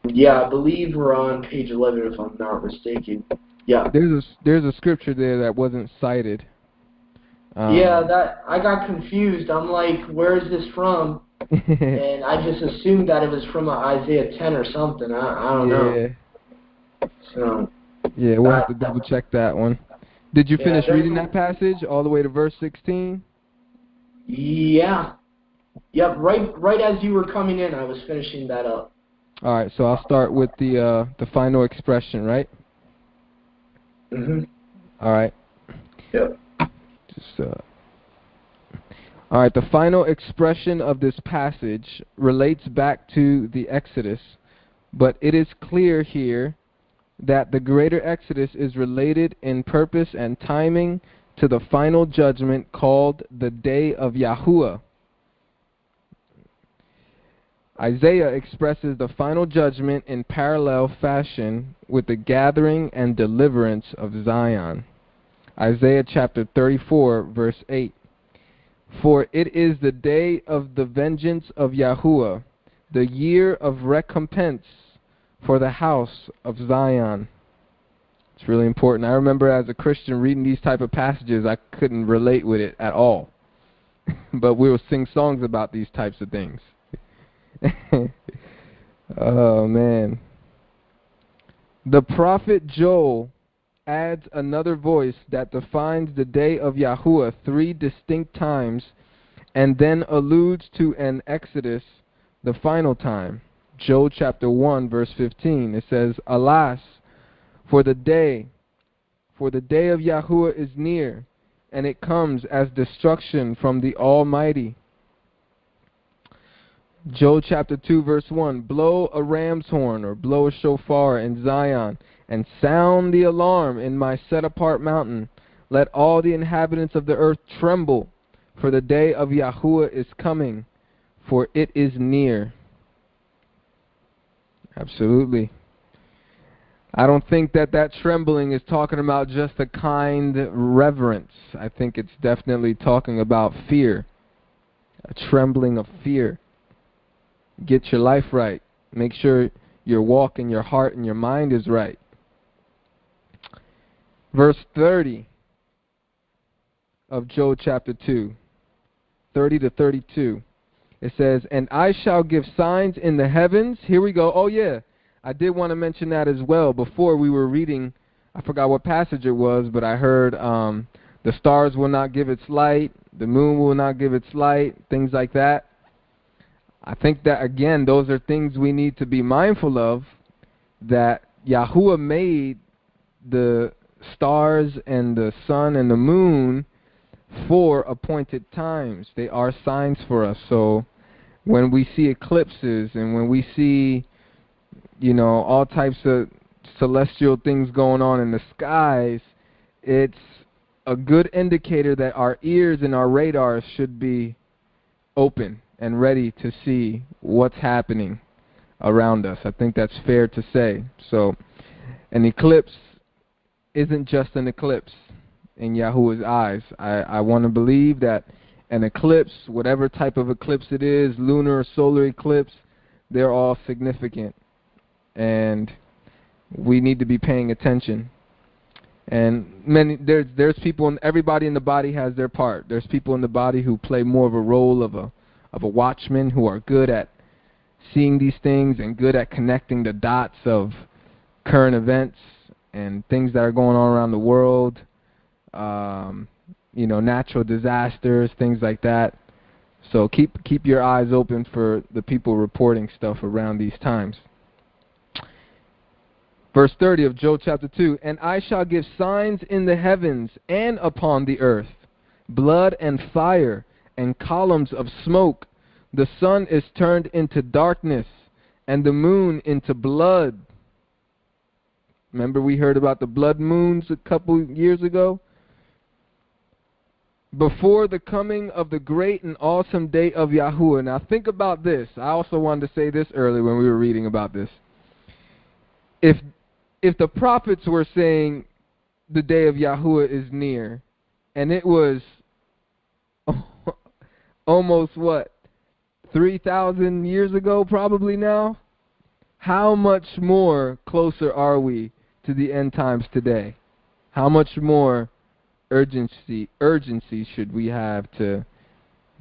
Yeah, I believe we're on page 11 if I'm not mistaken. Yeah.
There's a scripture there that wasn't cited.
Yeah, that I got confused. I'm like, where is this from? And I just assumed that it was from Isaiah 10 or something. I don't know. So.
Yeah, we'll have to double check that one. Did you finish reading that passage all the way to verse 16?
Yeah. Yep. Right as you were coming in, I was finishing that up.
All right, so I'll start with the final expression, right?
Mhm.
All right.
Yep.
All right, the final expression of this passage relates back to the Exodus, but it is clear here that the greater Exodus is related in purpose and timing to the final judgment called the Day of Yahuwah. Isaiah expresses the final judgment in parallel fashion with the gathering and deliverance of Zion. Isaiah chapter 34, verse 8. For it is the day of the vengeance of Yahuwah, the year of recompense for the house of Zion. It's really important. I remember as a Christian reading these type of passages, I couldn't relate with it at all. But we will sing songs about these types of things. Oh, man. The prophet Joel adds another voice that defines the day of Yahuwah 3 distinct times and then alludes to an Exodus, the final time. Joel chapter 1 verse 15, it says, Alas, for the day of Yahuwah is near, and it comes as destruction from the Almighty. Joel chapter 2 verse 1, Blow a ram's horn or blow a shofar in Zion, and sound the alarm in my set-apart mountain. Let all the inhabitants of the earth tremble, for the day of Yahuwah is coming, for it is near. Absolutely. I don't think that trembling is talking about just a kind reverence. I think it's definitely talking about fear, a trembling of fear. Get your life right. Make sure your walk and your heart and your mind is right. Verse 30 of Joel chapter 2, 30 to 32. It says, And I shall give signs in the heavens. Here we go. Oh, yeah. I did want to mention that as well. Before we were reading, I forgot what passage it was, but I heard the stars will not give its light, the moon will not give its light, things like that. I think that, again, those are things we need to be mindful of, that Yahuwah made the stars and the sun and the moon for appointed times. They are signs for us. So when we see eclipses and when we see, all types of celestial things going on in the skies, it's a good indicator that our ears and our radars should be open and ready to see what's happening around us. I think that's fair to say. So an eclipse isn't just an eclipse in Yahuwah's eyes. I want to believe that an eclipse, whatever type of eclipse it is, lunar or solar eclipse, they're all significant. And we need to be paying attention. And there's people, everybody in the body has their part. There's people in the body who play more of a role of a watchman, who are good at seeing these things and good at connecting the dots of current events and things that are going on around the world, natural disasters, things like that. So keep your eyes open for the people reporting stuff around these times. Verse 30 of Joel chapter 2, And I shall give signs in the heavens and upon the earth, blood and fire, and columns of smoke. The sun is turned into darkness, and the moon into blood. Remember we heard about the blood moons a couple years ago? Before the coming of the great and awesome day of Yahuwah. Now think about this. I also wanted to say this earlier when we were reading about this. If if the prophets were saying the day of Yahuwah is near, and it was almost, 3,000 years ago probably now, how much more closer are we to the end times today? How much more urgency should we have to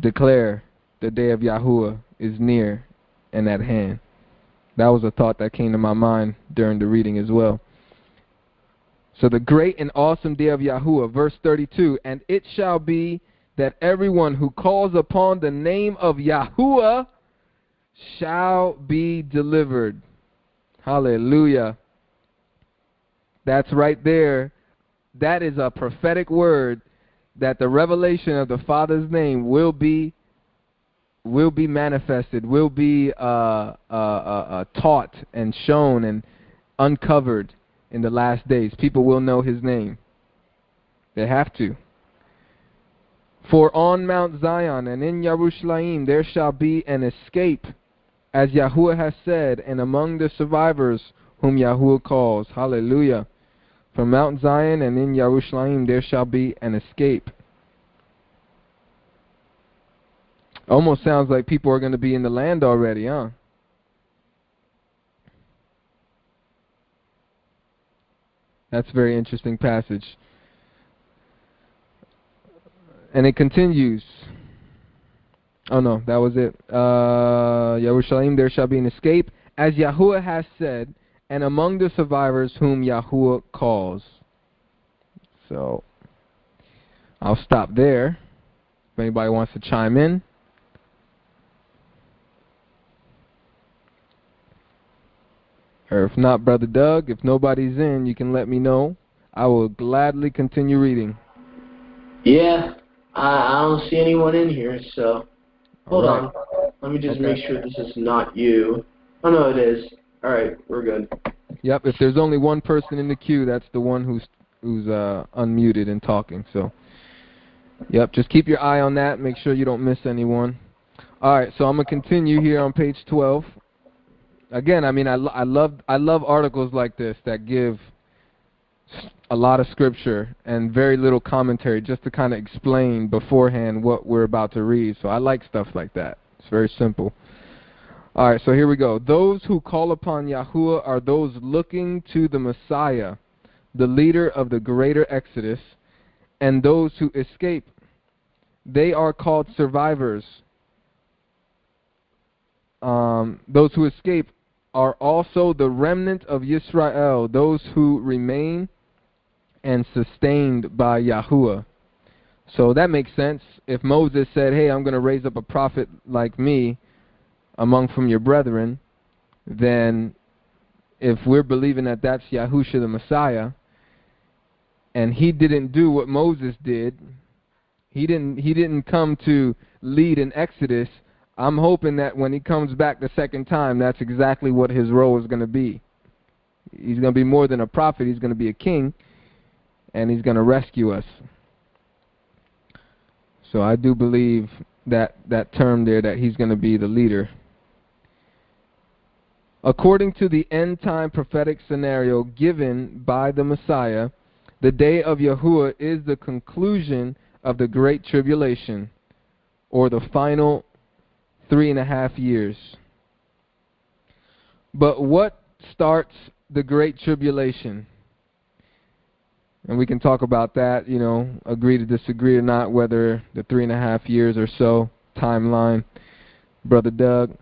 declare the day of Yahuwah is near and at hand? That was a thought that came to my mind during the reading as well. So the great and awesome day of Yahuwah, verse 32, and it shall be that everyone who calls upon the name of Yahuwah shall be delivered. Hallelujah. That's right there. That is a prophetic word that the revelation of the Father's name will be manifested, will be taught and shown and uncovered in the last days. People will know his name. They have to. For on Mount Zion and in Yerushalayim there shall be an escape, as Yahuwah has said, and among the survivors whom Yahuwah calls. Hallelujah. From Mount Zion and in Yerushalayim there shall be an escape. Almost sounds like people are going to be in the land already, huh? That's a very interesting passage. And it continues. Oh no, that was it. Yerushalayim there shall be an escape, as Yahuwah has said, and among the survivors whom Yahuwah calls. So, I'll stop there. If anybody wants to chime in. Or if not, Brother Doug, if nobody's in, you can let me know. I will gladly continue reading.
Yeah, I don't see anyone in here, so hold on. Let me just make sure this is not you. Oh, no, it is. All right, we're good.
Yep, if there's only one person in the queue, that's the one who's unmuted and talking. So, yep, just keep your eye on that. Make sure you don't miss anyone. All right, so I'm going to continue here on page 12. Again, I mean, I love articles like this that give a lot of scripture and very little commentary just to kind of explain beforehand what we're about to read. So I like stuff like that. It's very simple. All right, so here we go. Those who call upon Yahuwah are those looking to the Messiah, the leader of the greater Exodus, and those who escape. They are called survivors. Those who escape are also the remnant of Yisrael, those who remain and sustained by Yahuwah. So that makes sense. If Moses said, hey, I'm going to raise up a prophet like me from your brethren, then if we're believing that that's Yahusha the Messiah, and he didn't do what Moses did, he didn't come to lead an Exodus, I'm hoping that when he comes back the second time, that's exactly what his role is going to be. He's going to be more than a prophet. He's going to be a king, and he's going to rescue us. So I do believe that term there, that he's going to be the leader. According to the end-time prophetic scenario given by the Messiah, the day of Yahuwah is the conclusion of the Great Tribulation, or the final 3.5 years. But what starts the Great Tribulation? And we can talk about that, agree to disagree or not, whether the 3.5 years or so timeline, Brother Doug.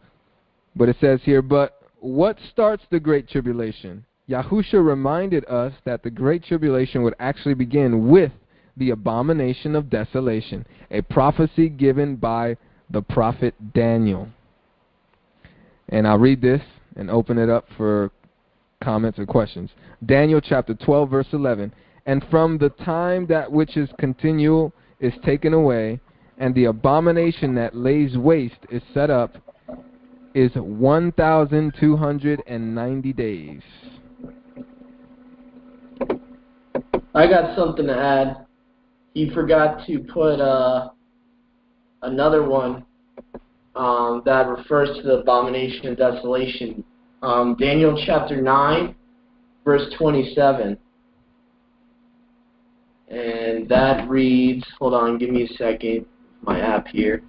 But it says here, but what starts the Great Tribulation? Yahusha reminded us that the Great Tribulation would actually begin with the abomination of desolation, a prophecy given by the prophet Daniel. And I'll read this and open it up for comments or questions. Daniel chapter 12, verse 11. And from the time that which is continual is taken away, and the abomination that lays waste is set up, is 1,290 days.
I got something to add. He forgot to put another one that refers to the abomination of desolation. Daniel chapter 9, verse 27. And that reads, hold on, give me a second, my app here.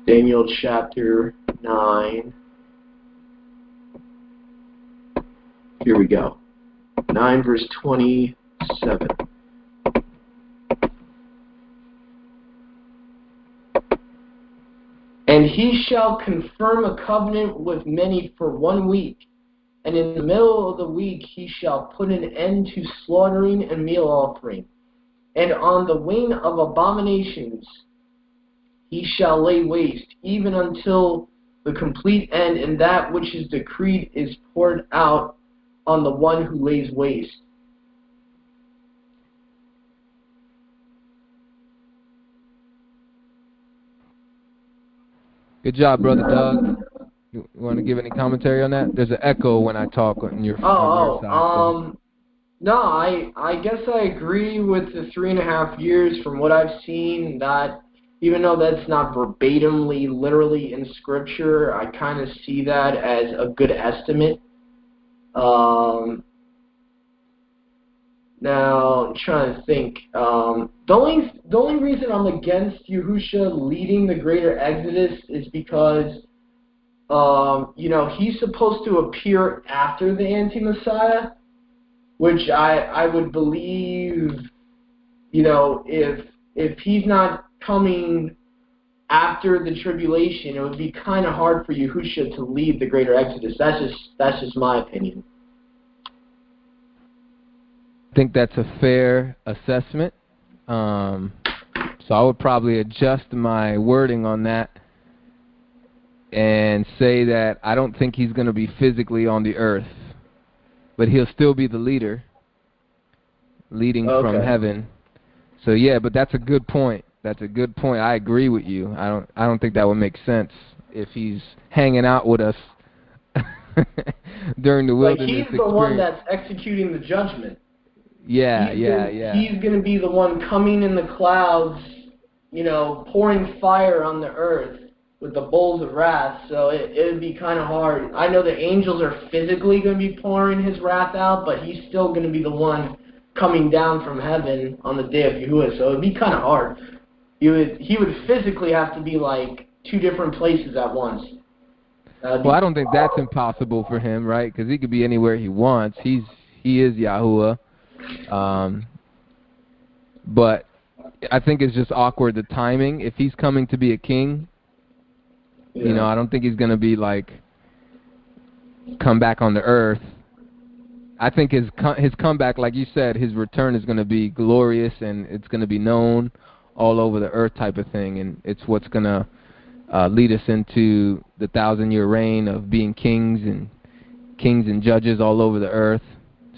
Daniel chapter 9. Here we go. 9 verse 27. And he shall confirm a covenant with many for 1 week, and in the middle of the week he shall put an end to slaughtering and meal offering. And on the wing of abominations he shall lay waste, even until the complete end, and that which is decreed is poured out on the one who lays waste.
Good job, Brother Doug. You want to give any commentary on that? There's an echo when I talk on your side.
No, I guess I agree with the 3.5 years from what I've seen, that even though that's not verbatimly, literally in Scripture, I kind of see that as a good estimate. Now, I'm trying to think. The only reason I'm against Yahusha leading the greater Exodus is because, he's supposed to appear after the anti-Messiah, which I would believe, if he's not coming after the tribulation, it would be kind of hard for Yahusha to lead the greater Exodus. That's just my opinion.
I think that's a fair assessment. So I would probably adjust my wording on that and say that I don't think he's going to be physically on the earth, but he'll still be the leader, leading from heaven. So yeah, but that's a good point. That's a good point. I agree with you. I don't think that would make sense if he's hanging out with us during the wilderness experience.
He's the one that's executing the judgment.
Yeah.
He's going to be the one coming in the clouds, pouring fire on the earth with the bowls of wrath. So it would be kind of hard. I know the angels are physically going to be pouring his wrath out, but he's still going to be the one coming down from heaven on the day of Yahuwah. So it would be kind of hard. He would physically have to be like 2 different places at once.
Well, I don't think that's impossible for him, right? Because he could be anywhere he wants. He is Yahuwah. But I think it's just awkward, the timing. If he's coming to be a king, I don't think he's going to be come back on the earth. I think his comeback, like you said, his return is going to be glorious, and it's going to be known all over the earth type of thing, and it's what's going to lead us into the 1,000-year reign of being kings and judges all over the earth,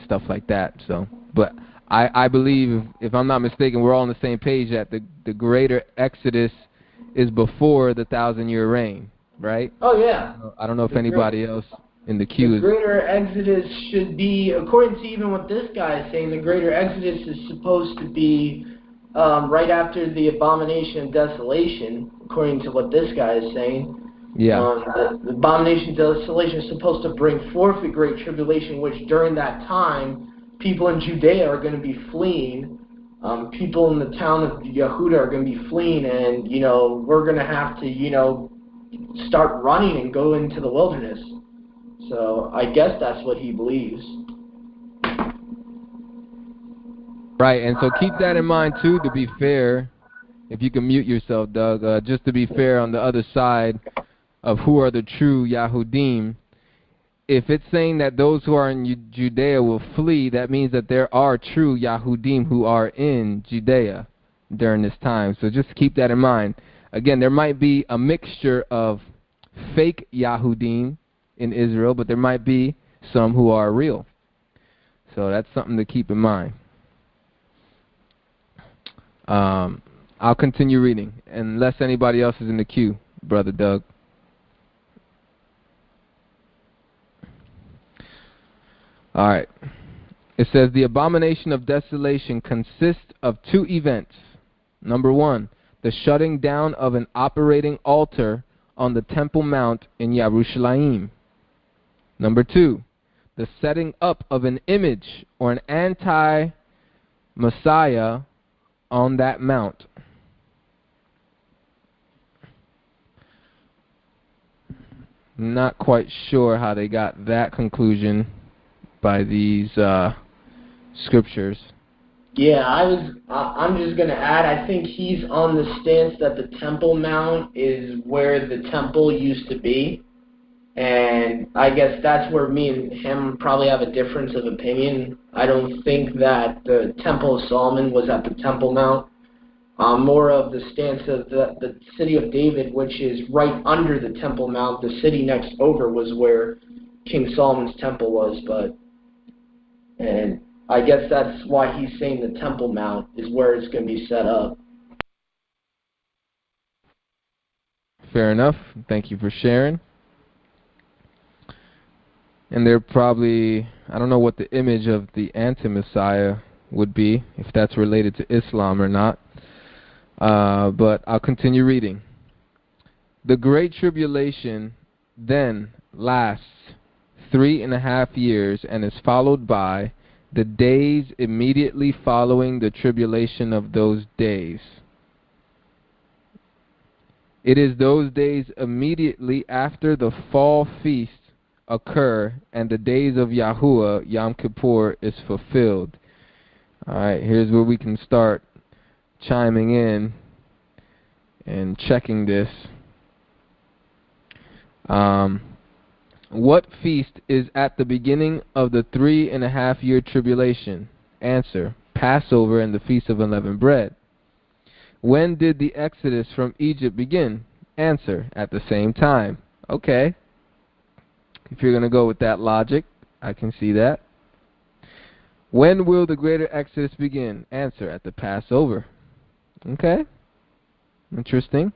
stuff like that. So, but I believe, if I'm not mistaken, we're all on the same page that the greater Exodus is before the 1,000-year reign, right?
Oh yeah.
I don't know if anybody else in the queue is.
The greater Exodus should be, according to even what this guy is saying, the greater Exodus is supposed to be right after the abomination of desolation, according to what this guy is saying.
Yeah.
The abomination of desolation is supposed to bring forth the great tribulation, which during that time, people in Judea are going to be fleeing. People in the town of Yehuda are going to be fleeing, and, we're going to have to, start running and go into the wilderness. So I guess that's what he believes.
Right, and so keep that in mind, too, to be fair. If you can mute yourself, Doug, just to be fair on the other side of who are the true Yahudim, if it's saying that those who are in Judea will flee, that means that there are true Yahudim who are in Judea during this time. So just keep that in mind. Again, there might be a mixture of fake Yahudim in Israel, but there might be some who are real. So that's something to keep in mind. I'll continue reading, unless anybody else is in the queue, Brother Doug. All right. It says, the abomination of desolation consists of 2 events. Number 1, the shutting down of an operating altar on the Temple Mount in Yerushalayim. Number 2, the setting up of an image or an anti-Messiah on that mount. Not quite sure how they got that conclusion by these scriptures.
Yeah, I'm just gonna add. I think he's on the stance that the Temple Mount is where the temple used to be, and I guess that's where me and him probably have a difference of opinion. I don't think that the Temple of Solomon was at the Temple Mount. More of the stance of the city of David, which is right under the Temple Mount. The city next over was where King Solomon's temple was, and I guess that's why he's saying the Temple Mount is where it's going to be set up.
Fair enough. Thank you for sharing. And they're probably, I don't know what the image of the anti-Messiah would be, if that's related to Islam or not. But I'll continue reading. The Great Tribulation then lasts 3.5 years and is followed by the days immediately following the tribulation of those days. It is those days immediately after the fall feast occur and the days of Yahuwah, Yom Kippur, is fulfilled. Alright, here's where we can start chiming in and checking this. What feast is at the beginning of the 3.5 year tribulation? Answer: Passover and the Feast of Unleavened Bread. When did the exodus from Egypt begin? Answer: at the same time. Okay. If you're going to go with that logic, I can see that. When will the greater exodus begin? Answer: at the Passover. Okay. Interesting.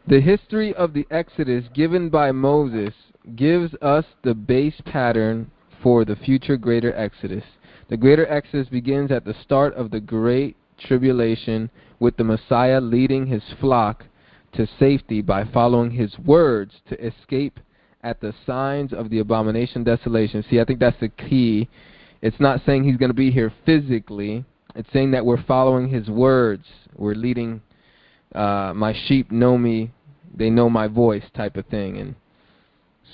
The history of the Exodus given by Moses gives us the base pattern for the future greater Exodus. The greater Exodus begins at the start of the Great Tribulation, with the Messiah leading his flock to safety by following his words to escape at the signs of the abomination desolation. See, I think that's the key. It's not saying he's going to be here physically. It's saying that we're following his words. We're leading, my sheep know me, they know my voice type of thing. And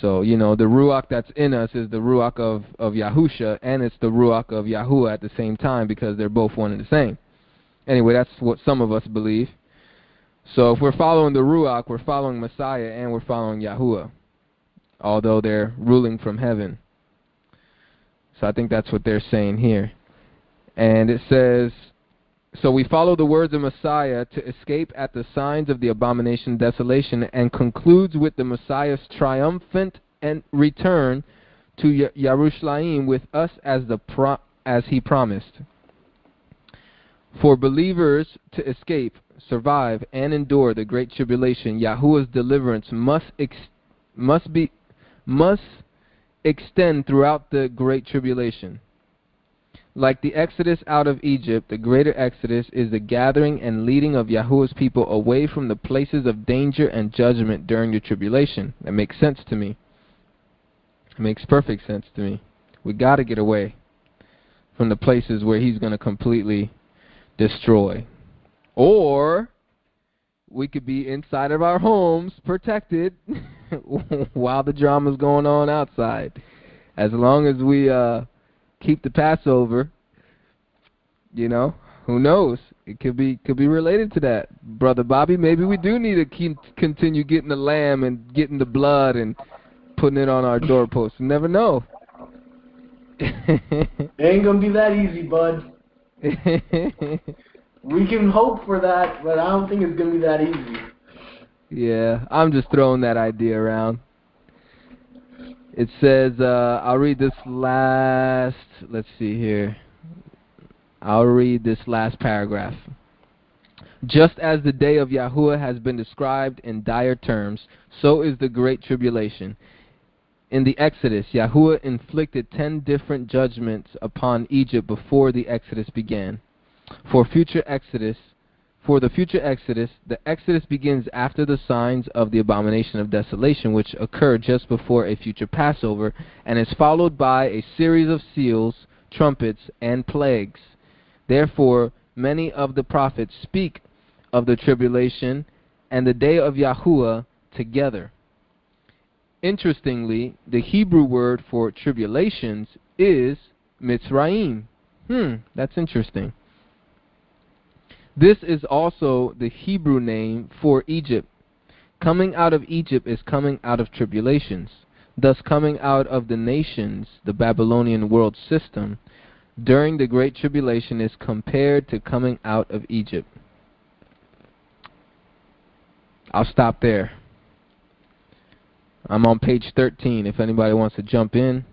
so, the Ruach that's in us is the Ruach of Yahusha, and it's the Ruach of Yahuwah at the same time, because they're both one and the same. Anyway, that's what some of us believe. So if we're following the Ruach, we're following Messiah, and we're following Yahuwah, although they're ruling from heaven. So I think that's what they're saying here. And it says, so we follow the words of Messiah to escape at the signs of the abomination desolation, and concludes with the Messiah's triumphant and return to Yerushalayim with us as he promised. For believers to escape, survive, and endure the great tribulation, Yahuwah's deliverance must extend throughout the great tribulation. Like the Exodus out of Egypt, the greater Exodus is the gathering and leading of Yahuwah's people away from the places of danger and judgment during the tribulation. That makes sense to me. It makes perfect sense to me. We got to get away from the places where he's going to completely destroy. Or we could be inside of our homes, protected, while the drama's going on outside. As long as we keep the Passover, who knows? It could be related to that. Brother Bobby, maybe we do need to continue getting the lamb and getting the blood and putting it on our doorposts. You never know.
It ain't going to be that easy, bud. We can hope for that, but I don't think it's going to be that easy.
Yeah, I'm just throwing that idea around. It says, I'll read this last, let's see here. I'll read this last paragraph. Just as the day of Yahuwah has been described in dire terms, so is the great tribulation. In the Exodus, Yahuwah inflicted 10 different judgments upon Egypt before the Exodus began. For future Exodus, For the future Exodus, the Exodus begins after the signs of the abomination of desolation, which occur just before a future Passover, and is followed by a series of seals, trumpets, and plagues. Therefore, many of the prophets speak of the tribulation and the day of Yahuwah together. Interestingly, the Hebrew word for tribulations is Mitzrayim. That's interesting. This is also the Hebrew name for Egypt. Coming out of Egypt is coming out of tribulations. Thus, coming out of the nations, the Babylonian world system, during the Great Tribulation is compared to coming out of Egypt. I'll stop there. I'm on page 13 if anybody wants to jump in.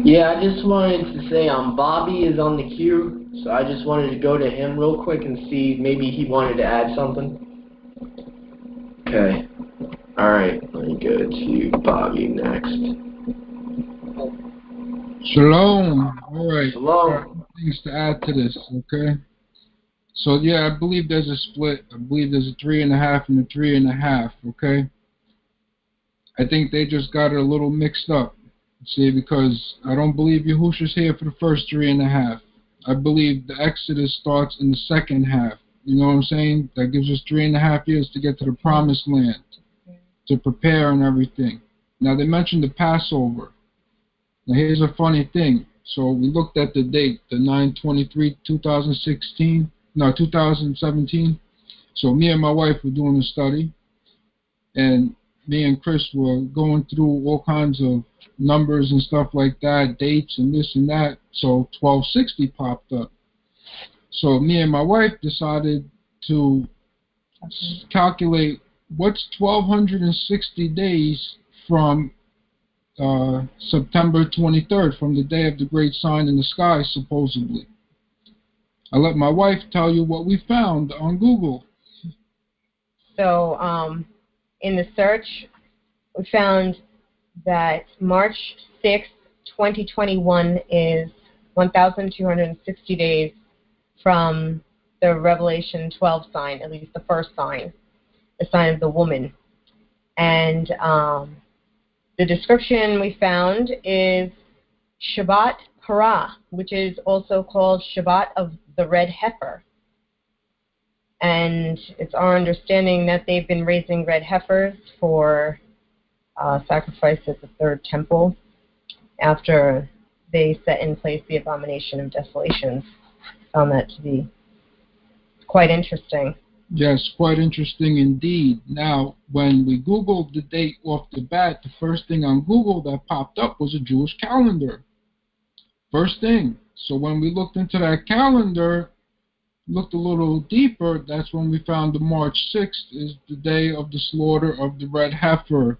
Yeah, I just wanted to say Bobby is on the queue, so I just wanted to go to him real quick and see maybe he wanted to add something. Okay. Alright, let me go to Bobby next.
Shalom. All right.
Shalom.
Things to add to this, okay? So, yeah, I believe there's a split. I believe there's a 3.5 and a 3.5, okay? I think they just got it a little mixed up. See, because I don't believe Yahushua's here for the first 3.5. I believe the Exodus starts in the second half. You know what I'm saying? That gives us 3.5 years to get to the promised land, to prepare and everything. Now, they mentioned the Passover. Now, here's a funny thing. So, we looked at the date, the 2017. So, me and my wife were doing a study, and me and Chris were going through all kinds of numbers and stuff like that, dates and this and that. So 1260 popped up. So me and my wife decided to calculate what's 1260 days from September 23rd, from the day of the great sign in the sky, supposedly. I let my wife tell you what we found on Google.
So in the search, we found that March 6th, 2021 is 1,260 days from the Revelation 12 sign, at least the first sign, the sign of the woman. And the description we found is Shabbat Parah, which is also called Shabbat of the Red Heifer. And it's our understanding that they've been raising red heifers for sacrifice at the third temple after they set in place the abomination of desolations. Found that to be quite interesting.
Yes, quite interesting indeed. Now, when we Googled the date off the bat, the first thing on Google that popped up was a Jewish calendar. First thing. So when we looked into that calendar, looked a little deeper, that's when we found the March 6th is the day of the slaughter of the red heifer.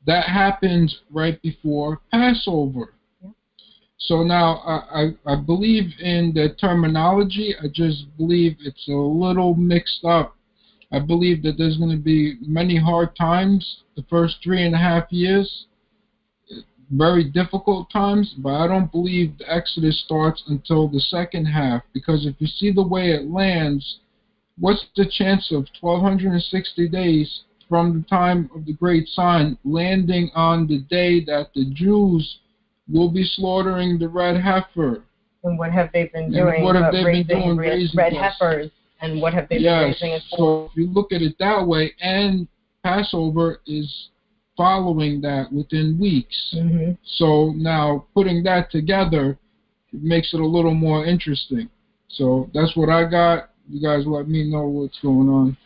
That happens right before Passover. Yeah. So now I believe in the terminology. I just believe it's a little mixed up. I believe that there's going to be many hard times the first 3.5 years, very difficult times, but I don't believe the Exodus starts until the second half, because if you see the way it lands, what's the chance of 1,260 days from the time of the great sign landing on the day that the Jews will be slaughtering the red heifer?
And what have they been doing?
What have they been doing? Raising
red heifers. And what have they been raising it for?
So if you look at it that way, and Passover is following that within weeks. Mm-hmm. So now putting that together makes it a little more interesting. So that's what I got. You guys let me know what's going on.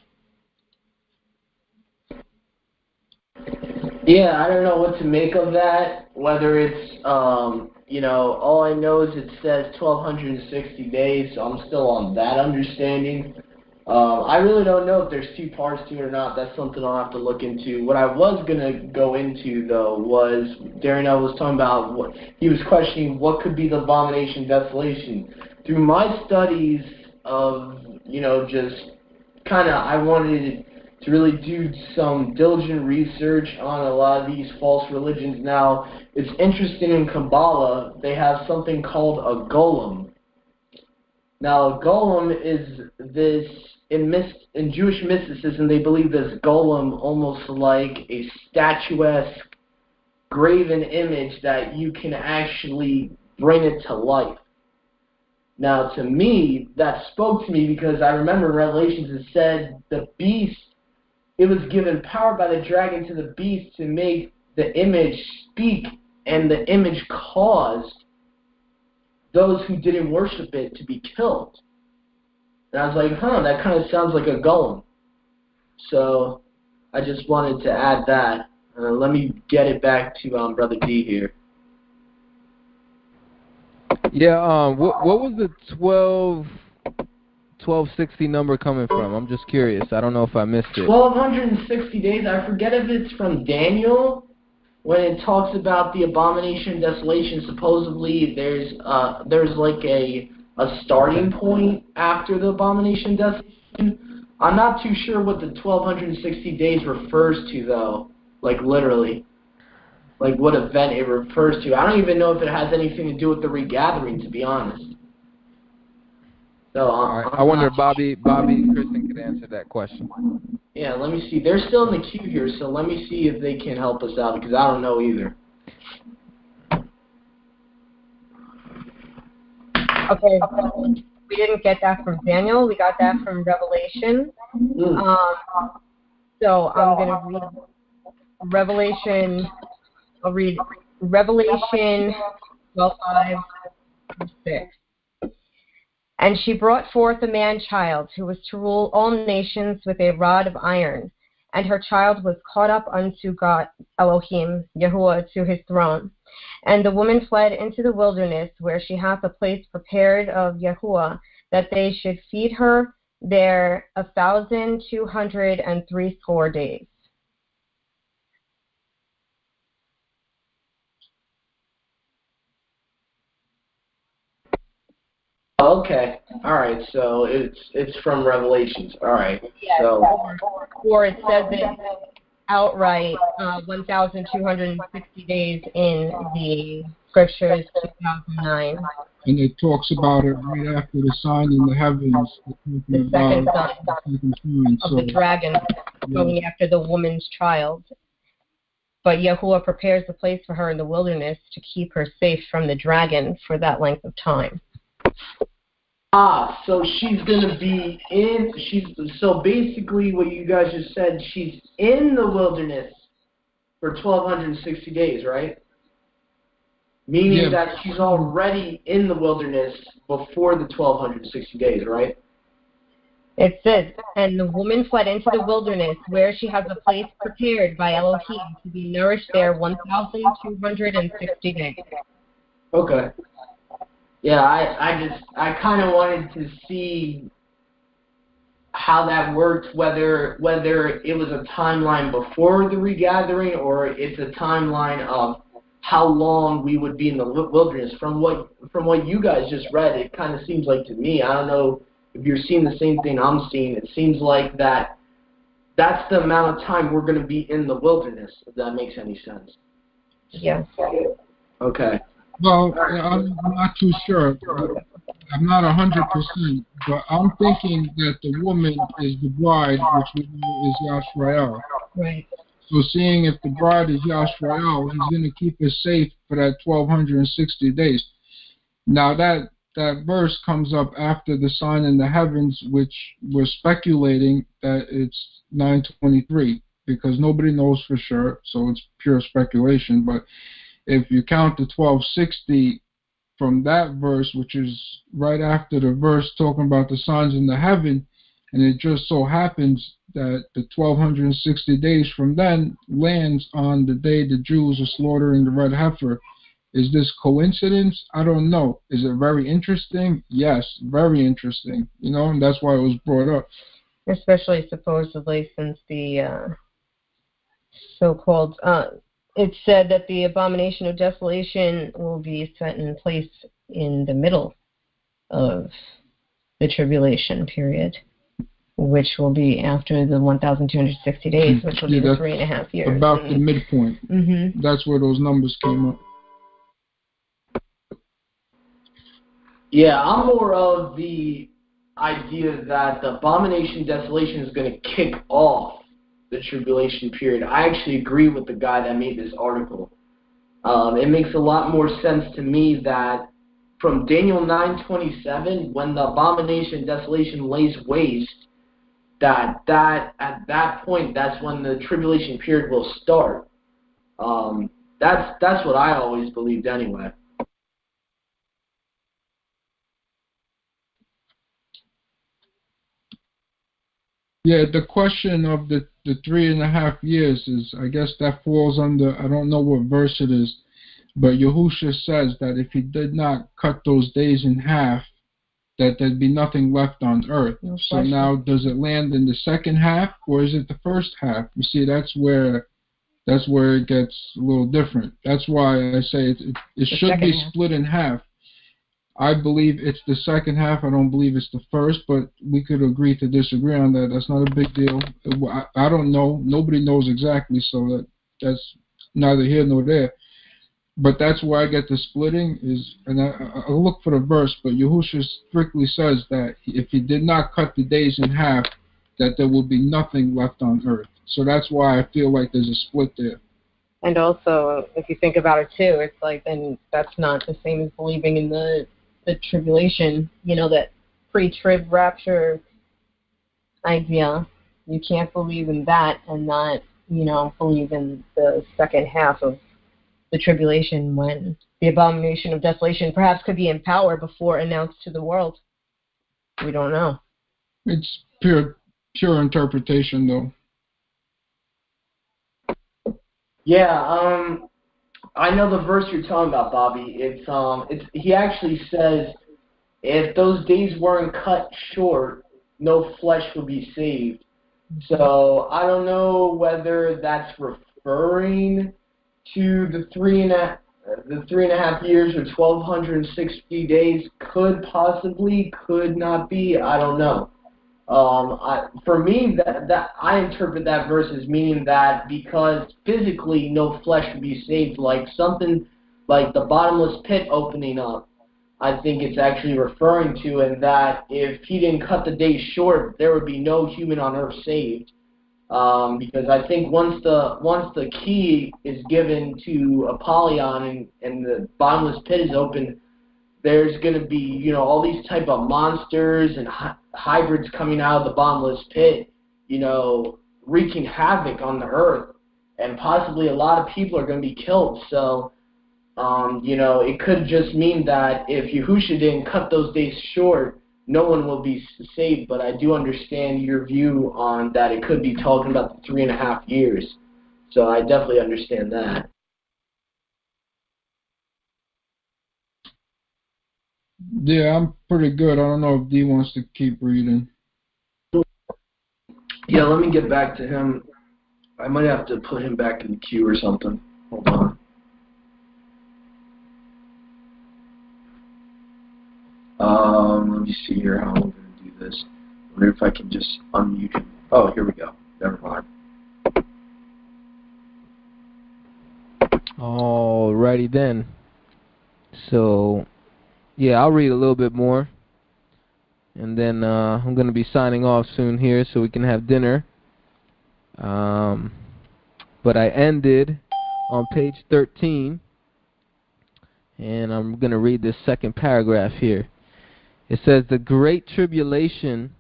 Yeah, I don't know what to make of that, whether it's, all I know is it says 1,260 days, so I'm still on that understanding. I really don't know if there's two parts to it or not. That's something I'll have to look into. What I was going to go into, though, was Darren was talking about he was questioning what could be the abomination desolation. Through my studies of, just kind of, I wanted to really do some diligent research on a lot of these false religions. Now, it's interesting in Kabbalah, they have something called a golem. Now, golem is this, in Jewish mysticism, they believe this golem almost like a statuesque, graven image that you can actually bring it to life. Now, to me, that spoke to me because I remember in Revelations it said the beast, it was given power by the dragon to the beast to make the image speak, and the image caused those who didn't worship it to be killed. And I was like, that kind of sounds like a golem. So I just wanted to add that. Let me get it back to Brother D here.
Yeah, what was the 1260 number coming from? I'm just curious. I don't know if I missed it.
1260 days. I forget if it's from Daniel when it talks about the abomination and desolation. Supposedly there's like a starting point after the abomination and desolation. I'm not too sure what the 1260 days refers to though. Like literally. Like what event it refers to. I don't even know if it has anything to do with the regathering, to be honest. So
I wonder if Bobby and Kristen could answer that question.
Yeah, let me see. They're still in the queue here, so let me see if they can help us out, because I don't know either.
Okay, we didn't get that from Daniel. We got that from Revelation. So I'm going to read Revelation. I'll read Revelation 12:5-6. And she brought forth a man-child who was to rule all nations with a rod of iron. And her child was caught up unto God, Elohim, Yahuwah, to his throne. And the woman fled into the wilderness, where she hath a place prepared of Yahuwah, that they should feed her there 1,260 days.
Okay. All right. So it's from Revelations. All right.
Yes.
So.
Or it says it outright, 1,260 days in the scriptures, 2009.
And it talks about it right after the sign in the heavens.
The second sign of the dragon going after the woman's child. But Yahuwah prepares a place for her in the wilderness to keep her safe from the dragon for that length of time.
So she's going to be so basically what you guys just said, she's in the wilderness for 1,260 days, right? Meaning that she's already in the wilderness before the 1,260 days, right?
It says, and the woman fled into the wilderness, where she has a place prepared by Elohim to be nourished there 1,260 days.
Okay. Yeah, I kind of wanted to see how that worked, whether it was a timeline before the regathering or it's a timeline of how long we would be in the wilderness. From what you guys just read, it kind of seems like to me, I don't know if you're seeing the same thing I'm seeing, it seems like that's the amount of time we're going to be in the wilderness, if that makes any sense.
Yes.
Okay.
Well, I'm not too sure. I'm not 100%, but I'm thinking that the woman is the bride, which we know is Yashrael.
Right.
So seeing if the bride is Yashrael, he's going to keep us safe for that 1,260 days. Now that verse comes up after the sign in the heavens, which we're speculating that it's 923, because nobody knows for sure, so it's pure speculation. But if you count the 1,260 from that verse, which is right after the verse talking about the signs in the heaven, and it just so happens that the 1,260 days from then lands on the day the Jews are slaughtering the red heifer. Is this coincidence? I don't know. Is it very interesting? Yes, very interesting. You know, and that's why it was brought up.
Especially supposedly since the so-called it said that the abomination of desolation will be set in place in the middle of the tribulation period, which will be after the 1,260 days, which will be the 3.5 years.
About the midpoint.
Mm-hmm.
That's where those numbers came up.
Yeah, I'm more of the idea that the abomination desolation is going to kick off the tribulation period. I actually agree with the guy that made this article. It makes a lot more sense to me that from Daniel 9:27, when the abomination desolation lays waste, that at that point, that's when the tribulation period will start. That's what I always believed anyway.
Yeah, the question of the 3.5 years is, I guess that falls under, I don't know what verse it is, but Yahusha says that if he did not cut those days in half, that there'd be nothing left on earth.
No
So now, does it land in the second half, or is it the first half? You see, that's where it gets a little different. That's why I say it should be split in half. I believe it's the second half. I don't believe it's the first, but we could agree to disagree on that. That's not a big deal. I don't know. Nobody knows exactly, so that's neither here nor there. But that's where I get the splitting is, and I look for the verse, but Yahusha strictly says that if he did not cut the days in half, that there will be nothing left on earth. So that's why I feel like there's a split there.
And also, if you think about it too, it's like then that's not the same as believing in the tribulation, that pre-trib rapture idea. You can't believe in that and not, believe in the second half of the tribulation when the abomination of desolation perhaps could be in power before announced to the world. We don't know.
It's pure interpretation, though.
Yeah, I know the verse you're talking about, Bobby. It's he actually says if those days weren't cut short, no flesh would be saved. So I don't know whether that's referring to the 3.5 years or 1,260 days. Could possibly, could not be. I don't know. For me, that I interpret that verse as meaning that because physically no flesh would be saved, like something like the bottomless pit opening up, I think it's actually referring to, and that if he didn't cut the days short, there would be no human on earth saved. Because I think once the key is given to Apollyon and the bottomless pit is open, there's going to be, all these type of monsters and hybrids coming out of the bottomless pit, wreaking havoc on the earth, and possibly a lot of people are going to be killed. So, it could just mean that if Yahusha didn't cut those days short, no one will be saved. But I do understand your view on that it could be talking about the 3.5 years. So I definitely understand that.
Yeah, I'm pretty good. I don't know if D wants to keep reading.
Yeah, let me get back to him. I might have to put him back in the queue or something. Hold on. Let me see here how I'm going to do this. I wonder if I can just unmute him. Oh, here we go. Never mind.
Alrighty then. So, yeah, I'll read a little bit more. And then I'm going to be signing off soon here so we can have dinner. But I ended on page 13. And I'm going to read this second paragraph here. It says, the great tribulation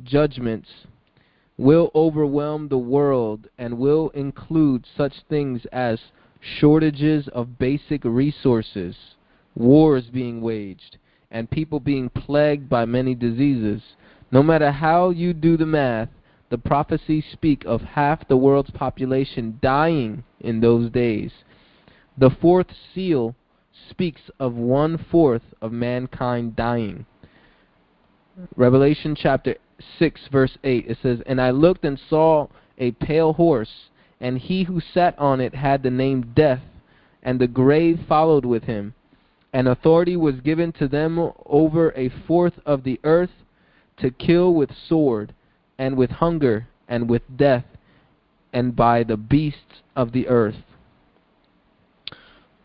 judgments will overwhelm the world and will include such things as shortages of basic resources, wars being waged, and people being plagued by many diseases. No matter how you do the math, the prophecies speak of half the world's population dying in those days. The fourth seal speaks of 1/4 of mankind dying. Revelation chapter 6 verse 8, it says, and I looked and saw a pale horse, and he who sat on it had the name Death, and the grave followed with him. And authority was given to them over 1/4 of the earth to kill with sword, and with hunger, and with death, and by the beasts of the earth.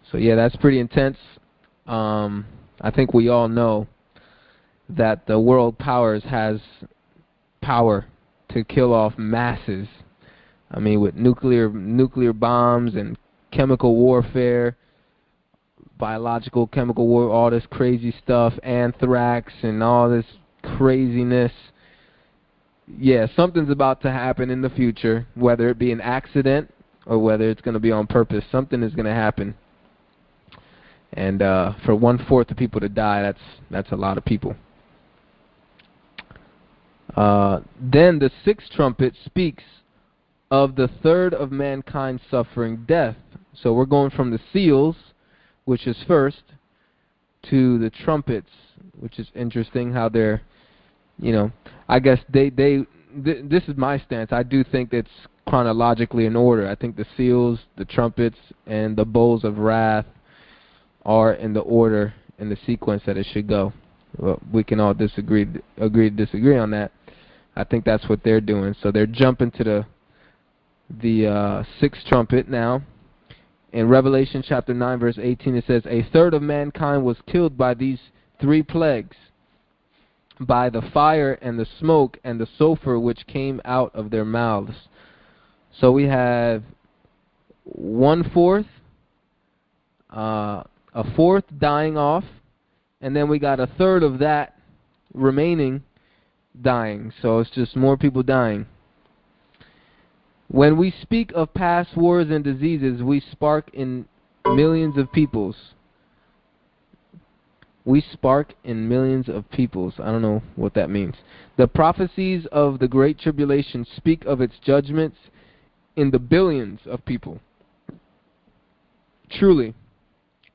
So yeah, that's pretty intense. I think we all know that the world powers has power to kill off masses. I mean, with nuclear bombs and chemical warfare, biological, chemical war, all this crazy stuff, anthrax and all this craziness. Yeah, something's about to happen in the future, whether it be an accident or whether it's going to be on purpose. Something is going to happen. And for 1/4 of people to die, that's a lot of people. Then the sixth trumpet speaks of the third of mankind suffering death. So we're going from the seals, which is first, to the trumpets, which is interesting how they're, I guess this is my stance. I do think it's chronologically in order. I think the seals, the trumpets, and the bowls of wrath are in the order, in the sequence that it should go. Well, we can all agree to disagree on that. I think that's what they're doing. So they're jumping to the sixth trumpet now. In Revelation chapter 9, verse 18, it says, "A third of mankind was killed by these three plagues, by the fire and the smoke and the sulfur which came out of their mouths." So we have 1/4, a fourth dying off, and then we got a third of that remaining dying. So it's just more people dying. When we speak of past wars and diseases, we spark in millions of peoples. We spark in millions of peoples. I don't know what that means. The prophecies of the Great Tribulation speak of its judgments in the billions of people. Truly,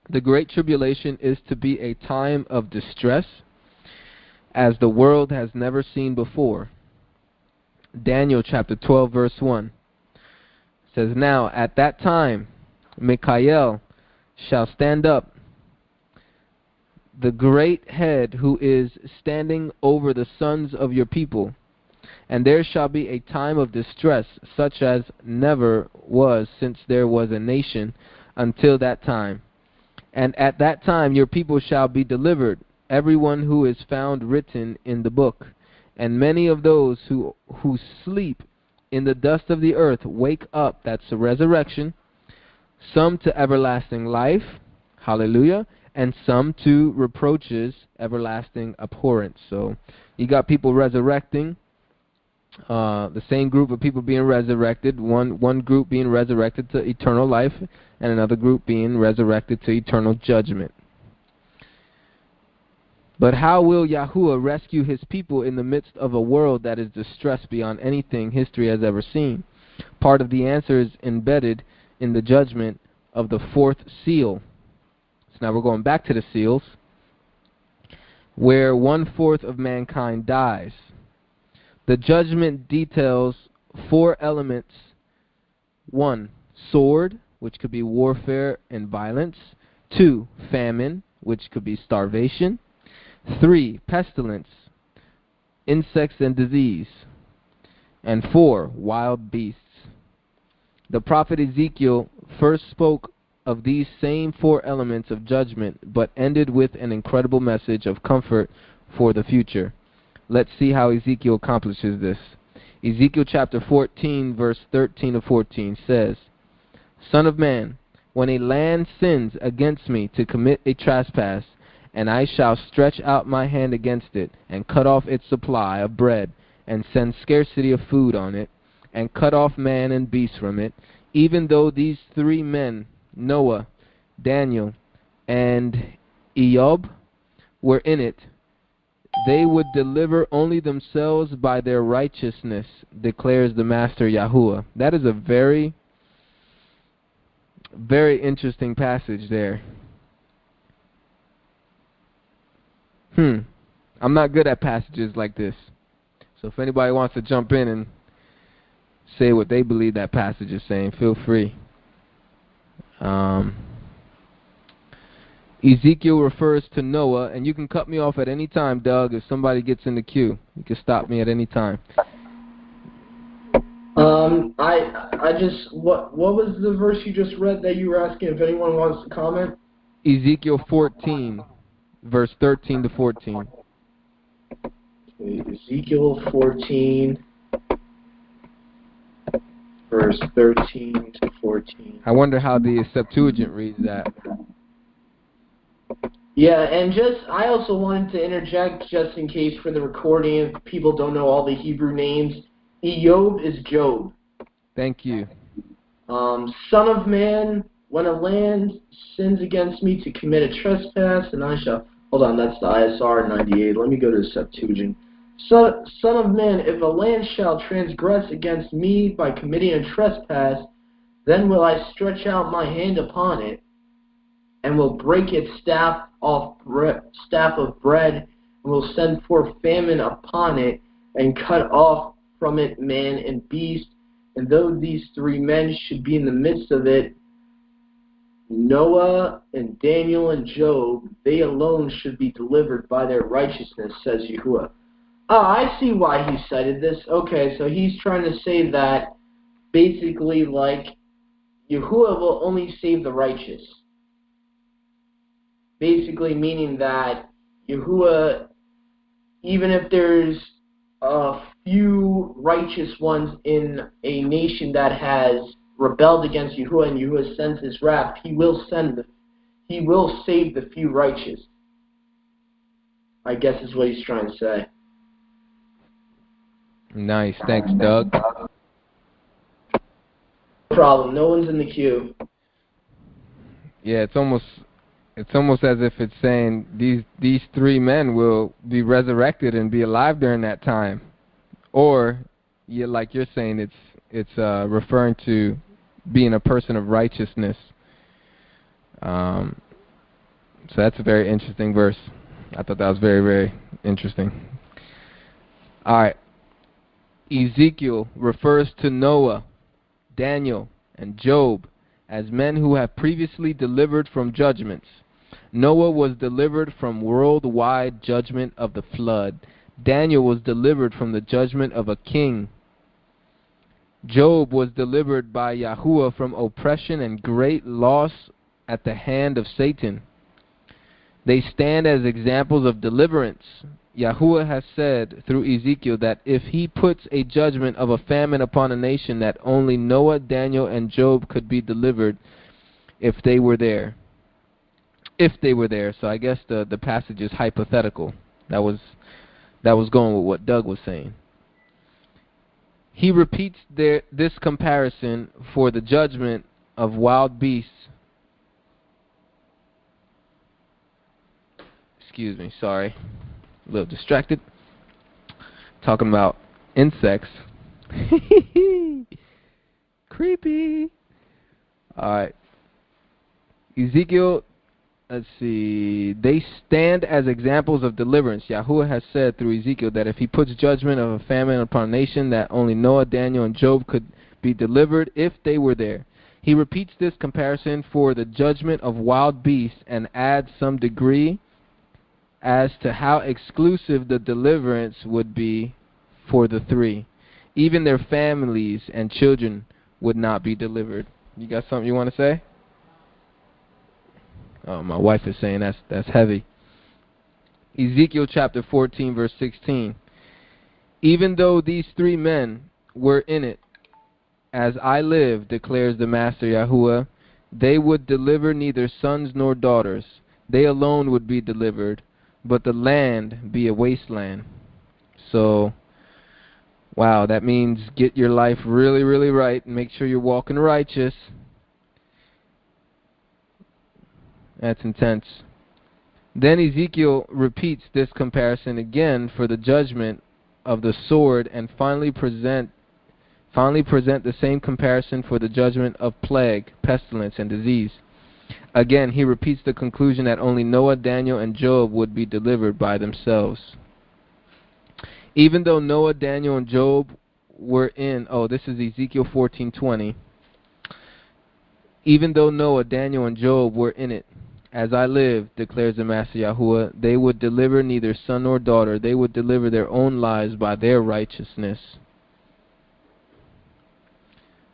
the Great Tribulation is to be a time of distress as the world has never seen before. Daniel chapter 12, verse 1 says, "Now at that time Michael shall stand up, the great head who is standing over the sons of your people, and there shall be a time of distress such as never was since there was a nation until that time. And at that time your people shall be delivered, everyone who is found written in the book. And many of those who sleep in the dust of the earth wake up," that's the resurrection, "some to everlasting life," hallelujah, "and some to reproaches, everlasting abhorrence." So you got people resurrecting, the same group of people being resurrected, one group being resurrected to eternal life, and another group being resurrected to eternal judgment. But how will Yahuwah rescue his people in the midst of a world that is distressed beyond anything history has ever seen? Part of the answer is embedded in the judgment of the fourth seal. So now we're going back to the seals, where 1/4 of mankind dies. The judgment details 4 elements. 1, sword, which could be warfare and violence. 2, famine, which could be starvation. 3, pestilence, insects and disease. And 4, wild beasts. The prophet Ezekiel first spoke of these same 4 elements of judgment, but ended with an incredible message of comfort for the future. Let's see how Ezekiel accomplishes this. Ezekiel chapter 14, verse 13 to 14 says, "Son of man, when a land sins against me to commit a trespass, and I shall stretch out my hand against it, and cut off its supply of bread, and send scarcity of food on it, and cut off man and beast from it, even though these 3 men, Noah, Daniel, and Eob, were in it, they would deliver only themselves by their righteousness, declares the Master Yahuwah." That is a very, very interesting passage there. I'm not good at passages like this. So if anybody wants to jump in and say what they believe that passage is saying, feel free. Ezekiel refers to Noah, and you can cut me off at any time, Doug, if somebody gets in the queue. You can stop me at any time.
What was the verse you just read that you were asking if anyone wants to comment?
Ezekiel 14, verse 13 to 14.
Ezekiel 14, verse 13 to 14.
I wonder how the Septuagint reads that.
Yeah, and I also wanted to interject just in case for the recording, if people don't know all the Hebrew names. Eyob is Job.
Thank you.
Son of man, when a land sins against me to commit a trespass, and I shall... Hold on, that's the ISR 98. Let me go to the Septuagint. Son of man, if a land shall transgress against me by committing a trespass, then will I stretch out my hand upon it, and will break its staff of bread, and will send forth famine upon it, and cut off from it man and beast. And though these three men should be in the midst of it, Noah and Daniel and Job, they alone should be delivered by their righteousness, says Yahuwah. Oh, I see why he cited this. Okay, so he's trying to say that basically, like, Yahuwah will only save the righteous. Basically meaning that Yahuwah, even if there's a few righteous ones in a nation that has rebelled against Yahuwah and Yahuwah sends his wrath, he will save the few righteous. I guess is what he's trying to say.
Nice. Thanks, Doug.
No problem. No one's in the queue.
Yeah, it's almost as if it's saying these three men will be resurrected and be alive during that time, or like you're saying, it's referring to being a person of righteousness. So that's a very interesting verse. I thought that was very, very interesting. All right. Ezekiel refers to Noah, Daniel, and Job as men who have previously delivered from judgments. Noah was delivered from worldwide judgment of the flood. Daniel was delivered from the judgment of a king. Job was delivered by Yahuwah from oppression and great loss at the hand of Satan. They stand as examples of deliverance. Yahuwah has said through Ezekiel that if he puts a judgment of a famine upon a nation, that only Noah, Daniel, and Job could be delivered if they were there. If they were there. So I guess the passage is hypothetical. That was going with what Doug was saying. He repeats this comparison for the judgment of wild beasts. Excuse me, sorry. A little distracted. Talking about insects. Creepy. Alright. Ezekiel, let's see. They stand as examples of deliverance. Yahuwah has said through Ezekiel that if he puts judgment of a famine upon a nation, that only Noah, Daniel, and Job could be delivered if they were there. He repeats this comparison for the judgment of wild beasts and adds some degree as to how exclusive the deliverance would be for the three. Even their families and children would not be delivered. You got something you want to say? Oh, my wife is saying that's heavy. Ezekiel chapter 14, verse 16. Even though these three men were in it, as I live, declares the Master Yahuwah, they would deliver neither sons nor daughters. They alone would be delivered, but the land be a wasteland. So, wow, that means get your life really, really right and make sure you're walking righteous. That's intense. Then Ezekiel repeats this comparison again for the judgment of the sword and finally present the same comparison for the judgment of plague, pestilence, and disease. Again, he repeats the conclusion that only Noah, Daniel, and Job would be delivered by themselves. Even though Noah, Daniel, and Job were in... Oh, this is Ezekiel 14:20. Even though Noah, Daniel, and Job were in it, as I live, declares the Master Yahuwah, they would deliver neither son nor daughter. They would deliver their own lives by their righteousness.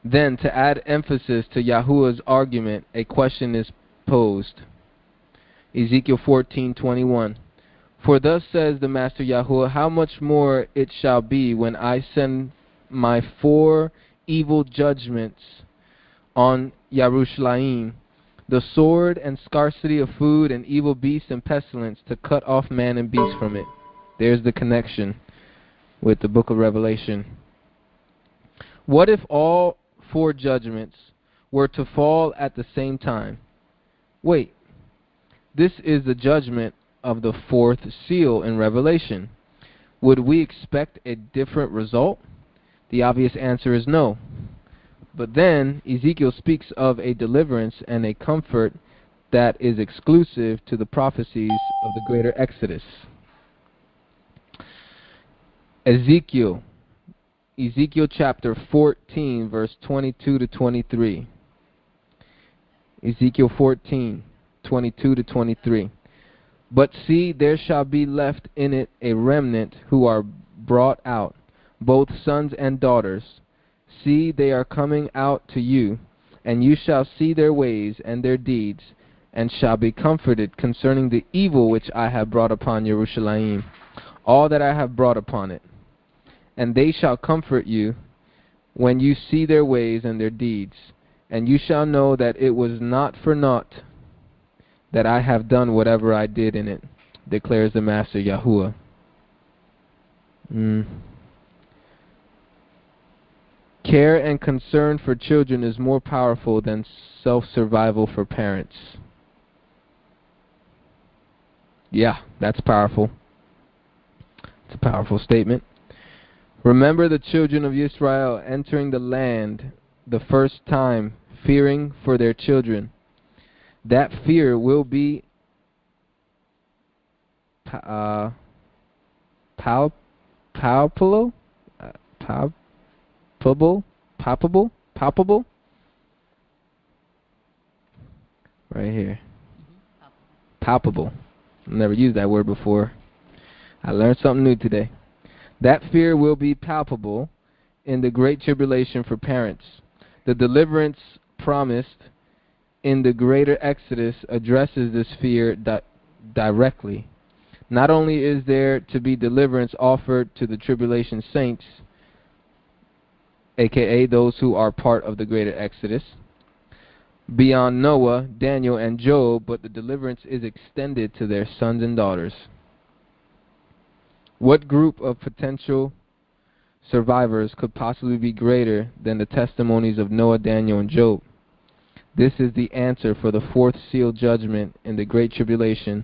Then, to add emphasis to Yahuwah's argument, a question is posed. Ezekiel 14:21. For thus says the Master Yahuwah, how much more it shall be when I send my 4 evil judgments on Yerushalayim, the sword and scarcity of food and evil beasts and pestilence, to cut off man and beast from it. There's the connection with the book of Revelation. What if all 4 judgments were to fall at the same time? Wait, this is the judgment of the 4th seal in Revelation. Would we expect a different result? The obvious answer is no. But then Ezekiel speaks of a deliverance and a comfort that is exclusive to the prophecies of the greater Exodus. Ezekiel chapter 14, verse 22 to 23. Ezekiel 14, 22 to 23. But see, there shall be left in it a remnant who are brought out, both sons and daughters. See, they are coming out to you, and you shall see their ways and their deeds, and shall be comforted concerning the evil which I have brought upon Yerushalayim, all that I have brought upon it. And they shall comfort you when you see their ways and their deeds, and you shall know that it was not for naught that I have done whatever I did in it, declares the Master Yahuwah. Care and concern for children is more powerful than self-survival for parents. Yeah, that's powerful. It's a powerful statement. Remember the children of Israel entering the land the first time, fearing for their children. That fear will be palpable. Right here. Palpable. I've never used that word before. I learned something new today. That fear will be palpable in the great tribulation for parents. The deliverance promised in the greater Exodus addresses this fear directly. Not only is there to be deliverance offered to the tribulation saints, aka those who are part of the greater Exodus, beyond Noah, Daniel, and Job, but the deliverance is extended to their sons and daughters. What group of potential survivors could possibly be greater than the testimonies of Noah, Daniel, and Job? This is the answer for the 4th seal judgment in the Great Tribulation.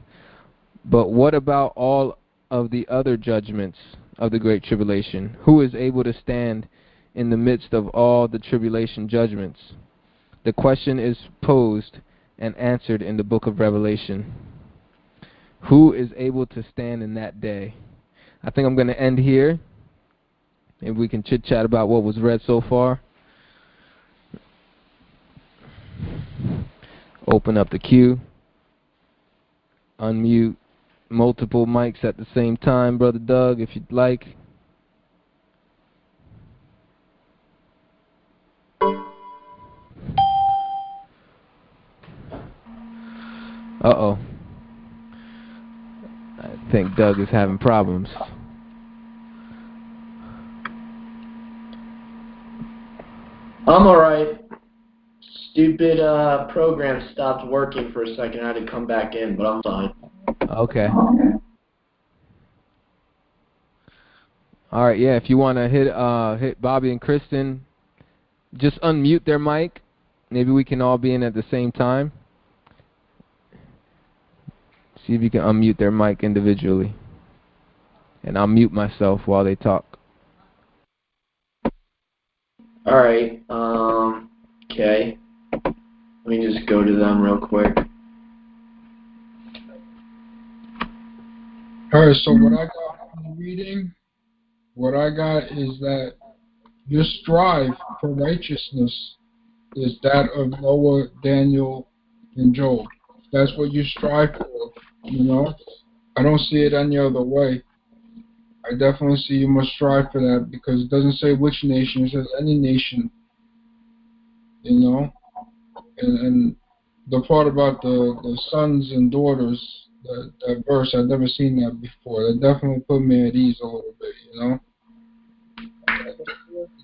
But what about all of the other judgments of the Great Tribulation? Who is able to stand in the midst of all the tribulation judgments? The question is posed and answered in the book of Revelation. Who is able to stand in that day? I think I'm going to end here. Maybe we can chit-chat about what was read so far. Open up the queue. Unmute multiple mics at the same time, Brother Doug, if you'd like. Uh-oh. I think Doug is having problems.
I'm alright. Stupid program stopped working for a second. I had to come back in, but I'm fine.
Okay. All right, yeah, if you want to hit Bobby and Kristen, just unmute their mic. Maybe we can all be in at the same time. See if you can unmute their mic individually. And I'll mute myself while they talk.
All right. Okay. Let me just go to them real quick.
All right, so what I got from the reading, what I got is that your strive for righteousness is that of Noah, Daniel, and Job. That's what you strive for, you know? I don't see it any other way. I definitely see you must strive for that because it doesn't say which nation, it says any nation, you know? And the part about the sons and daughters, that verse. I've never seen that before. That definitely put me at ease a little bit, you know.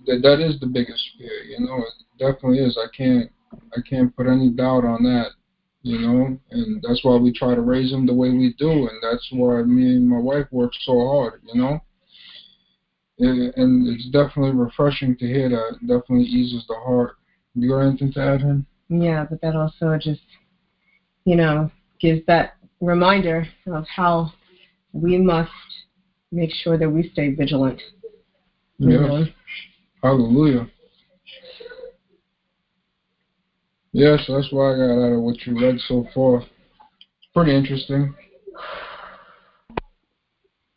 That is the biggest fear, you know. It definitely is. I can't put any doubt on that, you know. And that's why we try to raise them the way we do, and that's why me and my wife work so hard, you know. And it's definitely refreshing to hear that. It definitely eases the heart. You got anything to add, him?
Yeah, but that also just, you know, gives that reminder of how we must make sure that we stay vigilant.
Yeah. Hallelujah. Yes, that's why I got out of what you read so far. It's pretty interesting.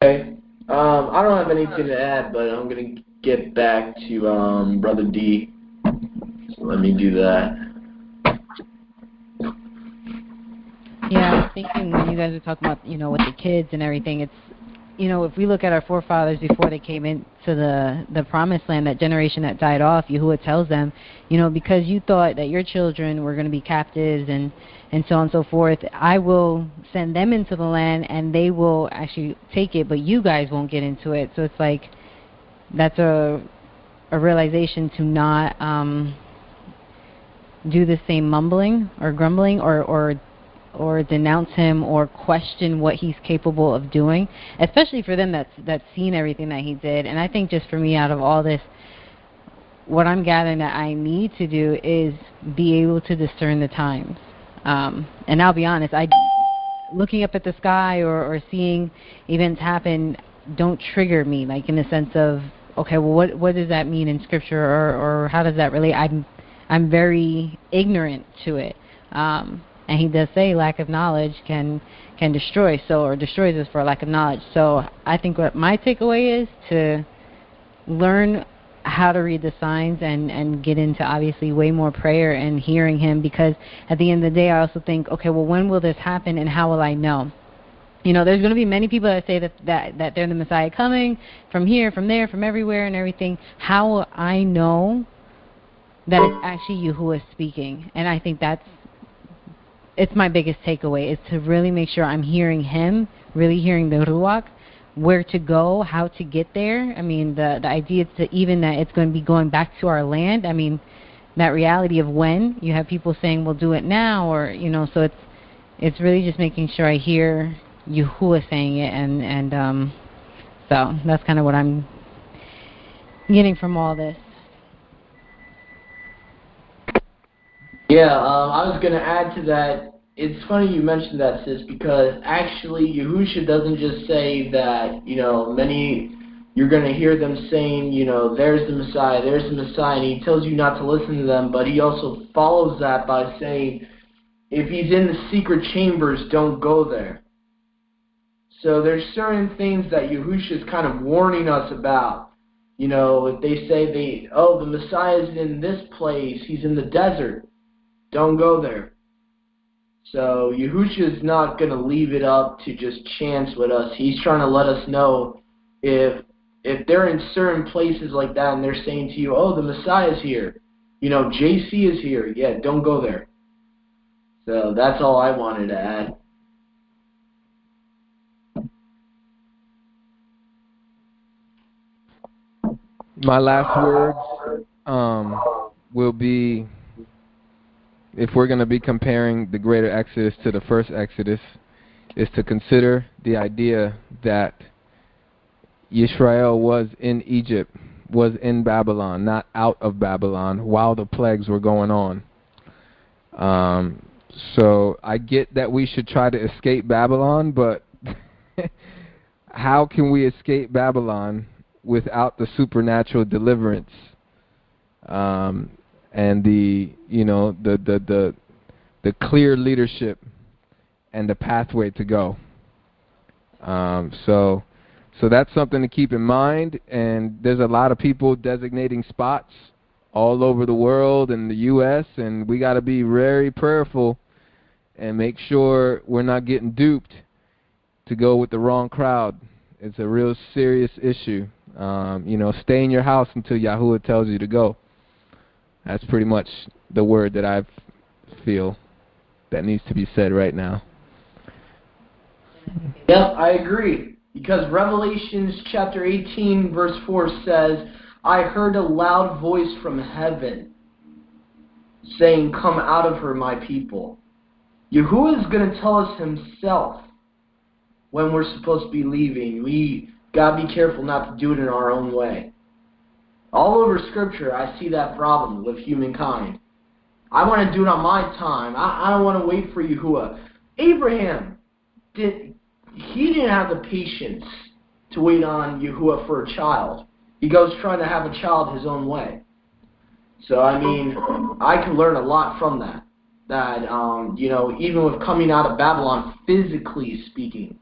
Okay. I don't have anything to add, but I'm going to get back to Brother D. So let me do that.
Yeah, I was thinking when you guys were talking about, you know, with the kids and everything, it's, you know, if we look at our forefathers before they came into the promised land, that generation that died off, Yahuwah tells them, you know, because you thought that your children were going to be captives and so on and so forth, I will send them into the land and they will actually take it, but you guys won't get into it. So it's like that's a realization to not do the same mumbling or grumbling or denounce him or question what he's capable of doing, especially for them that's seen everything that he did. And I think just for me, out of all this, what I'm gathering that I need to do is be able to discern the times. And I'll be honest, looking up at the sky or seeing events happen don't trigger me, like in the sense of, okay, well, what does that mean in Scripture, or how does that relate? I'm very ignorant to it. And he does say lack of knowledge can destroy, or destroys us for lack of knowledge. So I think what my takeaway is to learn how to read the signs and get into obviously way more prayer and hearing him, because at the end of the day I also think, okay, well, when will this happen and how will I know? You know, there's going to be many people that say that they're the Messiah coming from here, from there, from everywhere and everything. How will I know that it's actually Yahuwah speaking? And I think it's my biggest takeaway, is to really make sure I'm hearing him, really hearing the Ruach, where to go, how to get there. I mean, the idea to even that it's going to be going back to our land. I mean, that reality of when. You have people saying, we'll do it now, or, you know, so it's really just making sure I hear Yahuwah saying it, and so that's kind of what I'm getting from all this.
Yeah, I was going to add to that. It's funny you mentioned that, sis, because actually Yahusha doesn't just say that, you know, you're going to hear them saying, you know, there's the Messiah, and he tells you not to listen to them, but he also follows that by saying, if he's in the secret chambers, don't go there. So there's certain things that Yahusha is kind of warning us about. You know, if they say the Messiah is in this place, he's in the desert, don't go there. So Yahusha is not going to leave it up to just chance with us. He's trying to let us know if they're in certain places like that and they're saying to you, oh, the Messiah is here. You know, JC is here. Yeah, don't go there. So that's all I wanted to add.
My last words will be, if we're going to be comparing the greater Exodus to the first Exodus, is to consider the idea that Yisrael was in Egypt, was in Babylon, not out of Babylon, while the plagues were going on. So I get that we should try to escape Babylon, but how can we escape Babylon without the supernatural deliverance and the clear leadership and the pathway to go? So that's something to keep in mind. And there's a lot of people designating spots all over the world and the U.S., and we got to be very prayerful and make sure we're not getting duped to go with the wrong crowd. It's a real serious issue. Stay in your house until Yahuwah tells you to go. That's pretty much the word that I feel that needs to be said right now.
Yep, I agree. Because Revelations chapter 18, verse 4 says, I heard a loud voice from heaven saying, come out of her, my people. Yahuwah is going to tell us himself when we're supposed to be leaving. We got to be careful not to do it in our own way. All over Scripture, I see that problem with humankind. I want to do it on my time. I don't want to wait for Yahuwah. Abraham, he didn't have the patience to wait on Yahuwah for a child. He goes trying to have a child his own way. So, I mean, I can learn a lot from that. That, even with coming out of Babylon, physically speaking,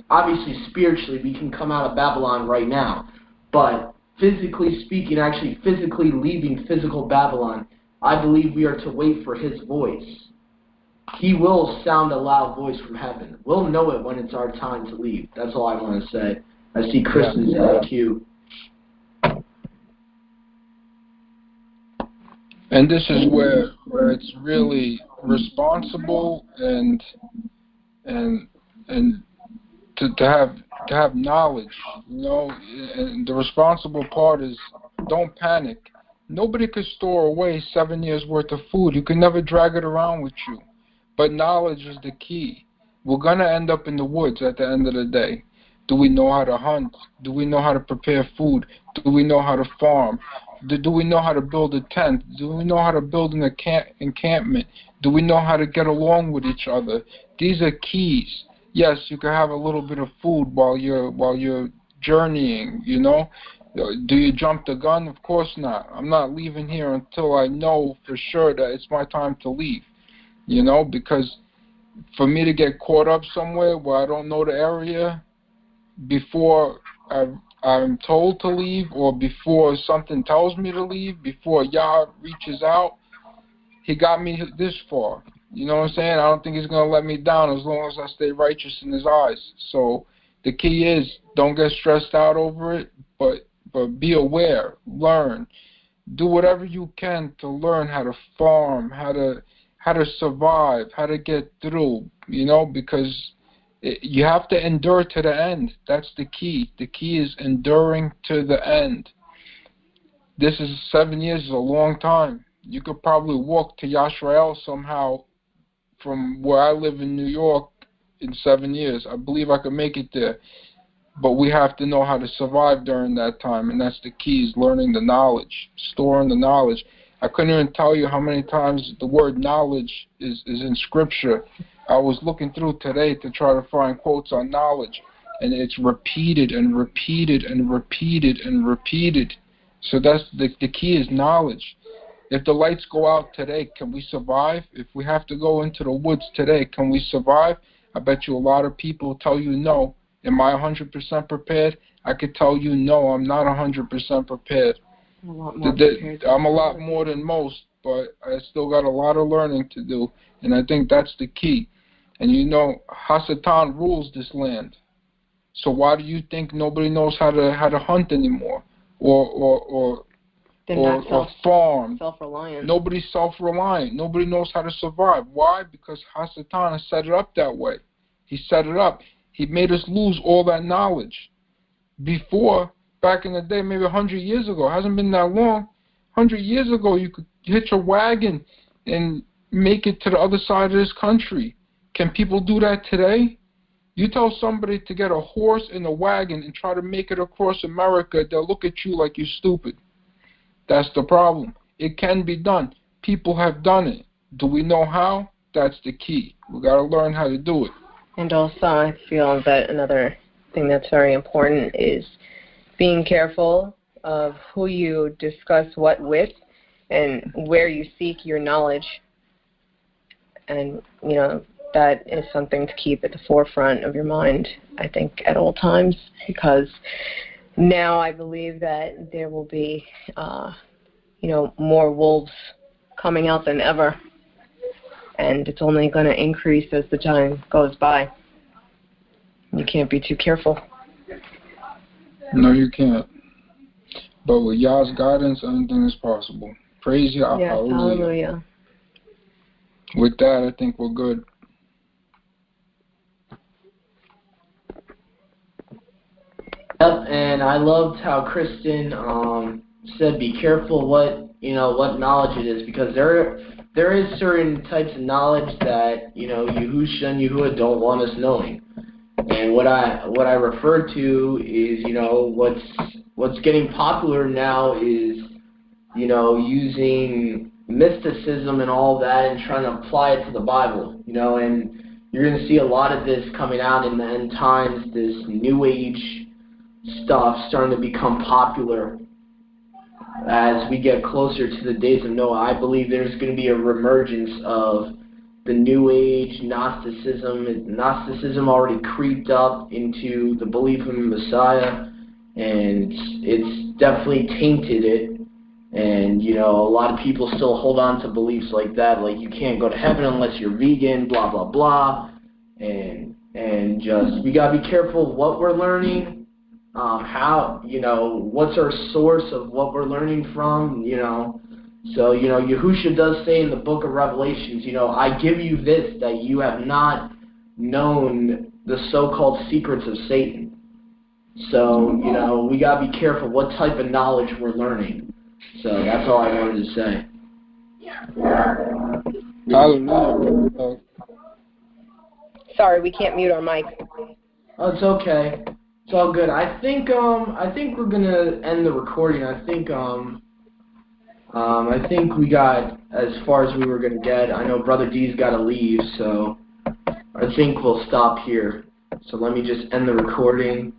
obviously spiritually we can come out of Babylon right now, but physically speaking, actually physically leaving physical Babylon, I believe we are to wait for his voice. He will sound a loud voice from heaven. We'll know it when it's our time to leave. That's all I want to say. I see Kristen's IQ.
And this is where it's really responsible and to have knowledge, and the responsible part is don't panic. Nobody could store away 7 years worth of food. You can never drag it around with you. But knowledge is the key. We're gonna end up in the woods at the end of the day. Do we know how to hunt? Do we know how to prepare food? Do we know how to farm? Do we know how to build a tent? Do we know how to build an encampment? Do we know how to get along with each other? These are keys. Yes, you can have a little bit of food while you're journeying, Do you jump the gun? Of course not. I'm not leaving here until I know for sure that it's my time to leave, because for me to get caught up somewhere where I don't know the area before I'm told to leave, or before something tells me to leave, before Yah reaches out, he got me this far. You know what I'm saying? I don't think he's going to let me down as long as I stay righteous in his eyes. So the key is don't get stressed out over it, but be aware, learn. Do whatever you can to learn how to farm, how to survive, how to get through, because you have to endure to the end. That's the key. The key is enduring to the end. This is 7 years, is a long time. You could probably walk to Yashrael somehow from where I live in New York in 7 years. I believe I could make it there. But we have to know how to survive during that time, and that's the key, is learning the knowledge, storing the knowledge. I couldn't even tell you how many times the word knowledge is in Scripture. I was looking through today to try to find quotes on knowledge, and it's repeated and repeated and repeated and repeated. So that's the key is knowledge. If the lights go out today, can we survive? If we have to go into the woods today, can we survive? I bet you a lot of people tell you no. Am I 100% prepared? I could tell you no, I'm not 100% prepared. I'm a lot more than most, but I still got a lot of learning to do, and I think that's the key. And Hasatan rules this land. So why do you think nobody knows how to hunt anymore, or farm?
Self-reliant.
Nobody's self-reliant. Nobody knows how to survive. Why? Because Hasatan has set it up that way. He set it up. He made us lose all that knowledge. Before, back in the day, maybe 100 years ago, it hasn't been that long. 100 years ago, you could hitch a wagon and make it to the other side of this country. Can people do that today? You tell somebody to get a horse and a wagon and try to make it across America, they'll look at you like you're stupid. That's the problem. It can be done. People have done it. Do we know how? That's the key. We got to learn how to do it.
And also, I feel that another thing that's very important is being careful of who you discuss what with and where you seek your knowledge. And, that is something to keep at the forefront of your mind, I think, at all times, because now I believe that there will be, more wolves coming out than ever. And it's only going to increase as the time goes by. You can't be too careful.
No, you can't. But with Yah's guidance, anything is possible. Praise Yah.
Yes, hallelujah.
With that, I think we're good.
and I loved how Kristen said, "Be careful what knowledge it is," because there is certain types of knowledge that Yahusha and Yahuwah don't want us knowing. And what I refer to is what's getting popular now is using mysticism and all that and trying to apply it to the Bible. And you're going to see a lot of this coming out in the end times. This New Age stuff starting to become popular as we get closer to the days of Noah. I believe there's going to be a reemergence of the New Age Gnosticism. Gnosticism already creeped up into the belief in the Messiah, and it's definitely tainted it. And a lot of people still hold on to beliefs like that, like you can't go to heaven unless you're vegan, blah blah blah, and just we gotta be careful of what we're learning. How what's our source of what we're learning from? So Yahusha does say in the book of Revelations, I give you this that you have not known the so-called secrets of Satan. So we gotta be careful what type of knowledge we're learning. So that's all I wanted to say.
Hallelujah.
Sorry, we can't mute our mic.
Oh, it's okay. It's all good. I think we're gonna end the recording. I think we got as far as we were gonna get. I know Brother D's got to leave, so I think we'll stop here. So let me just end the recording.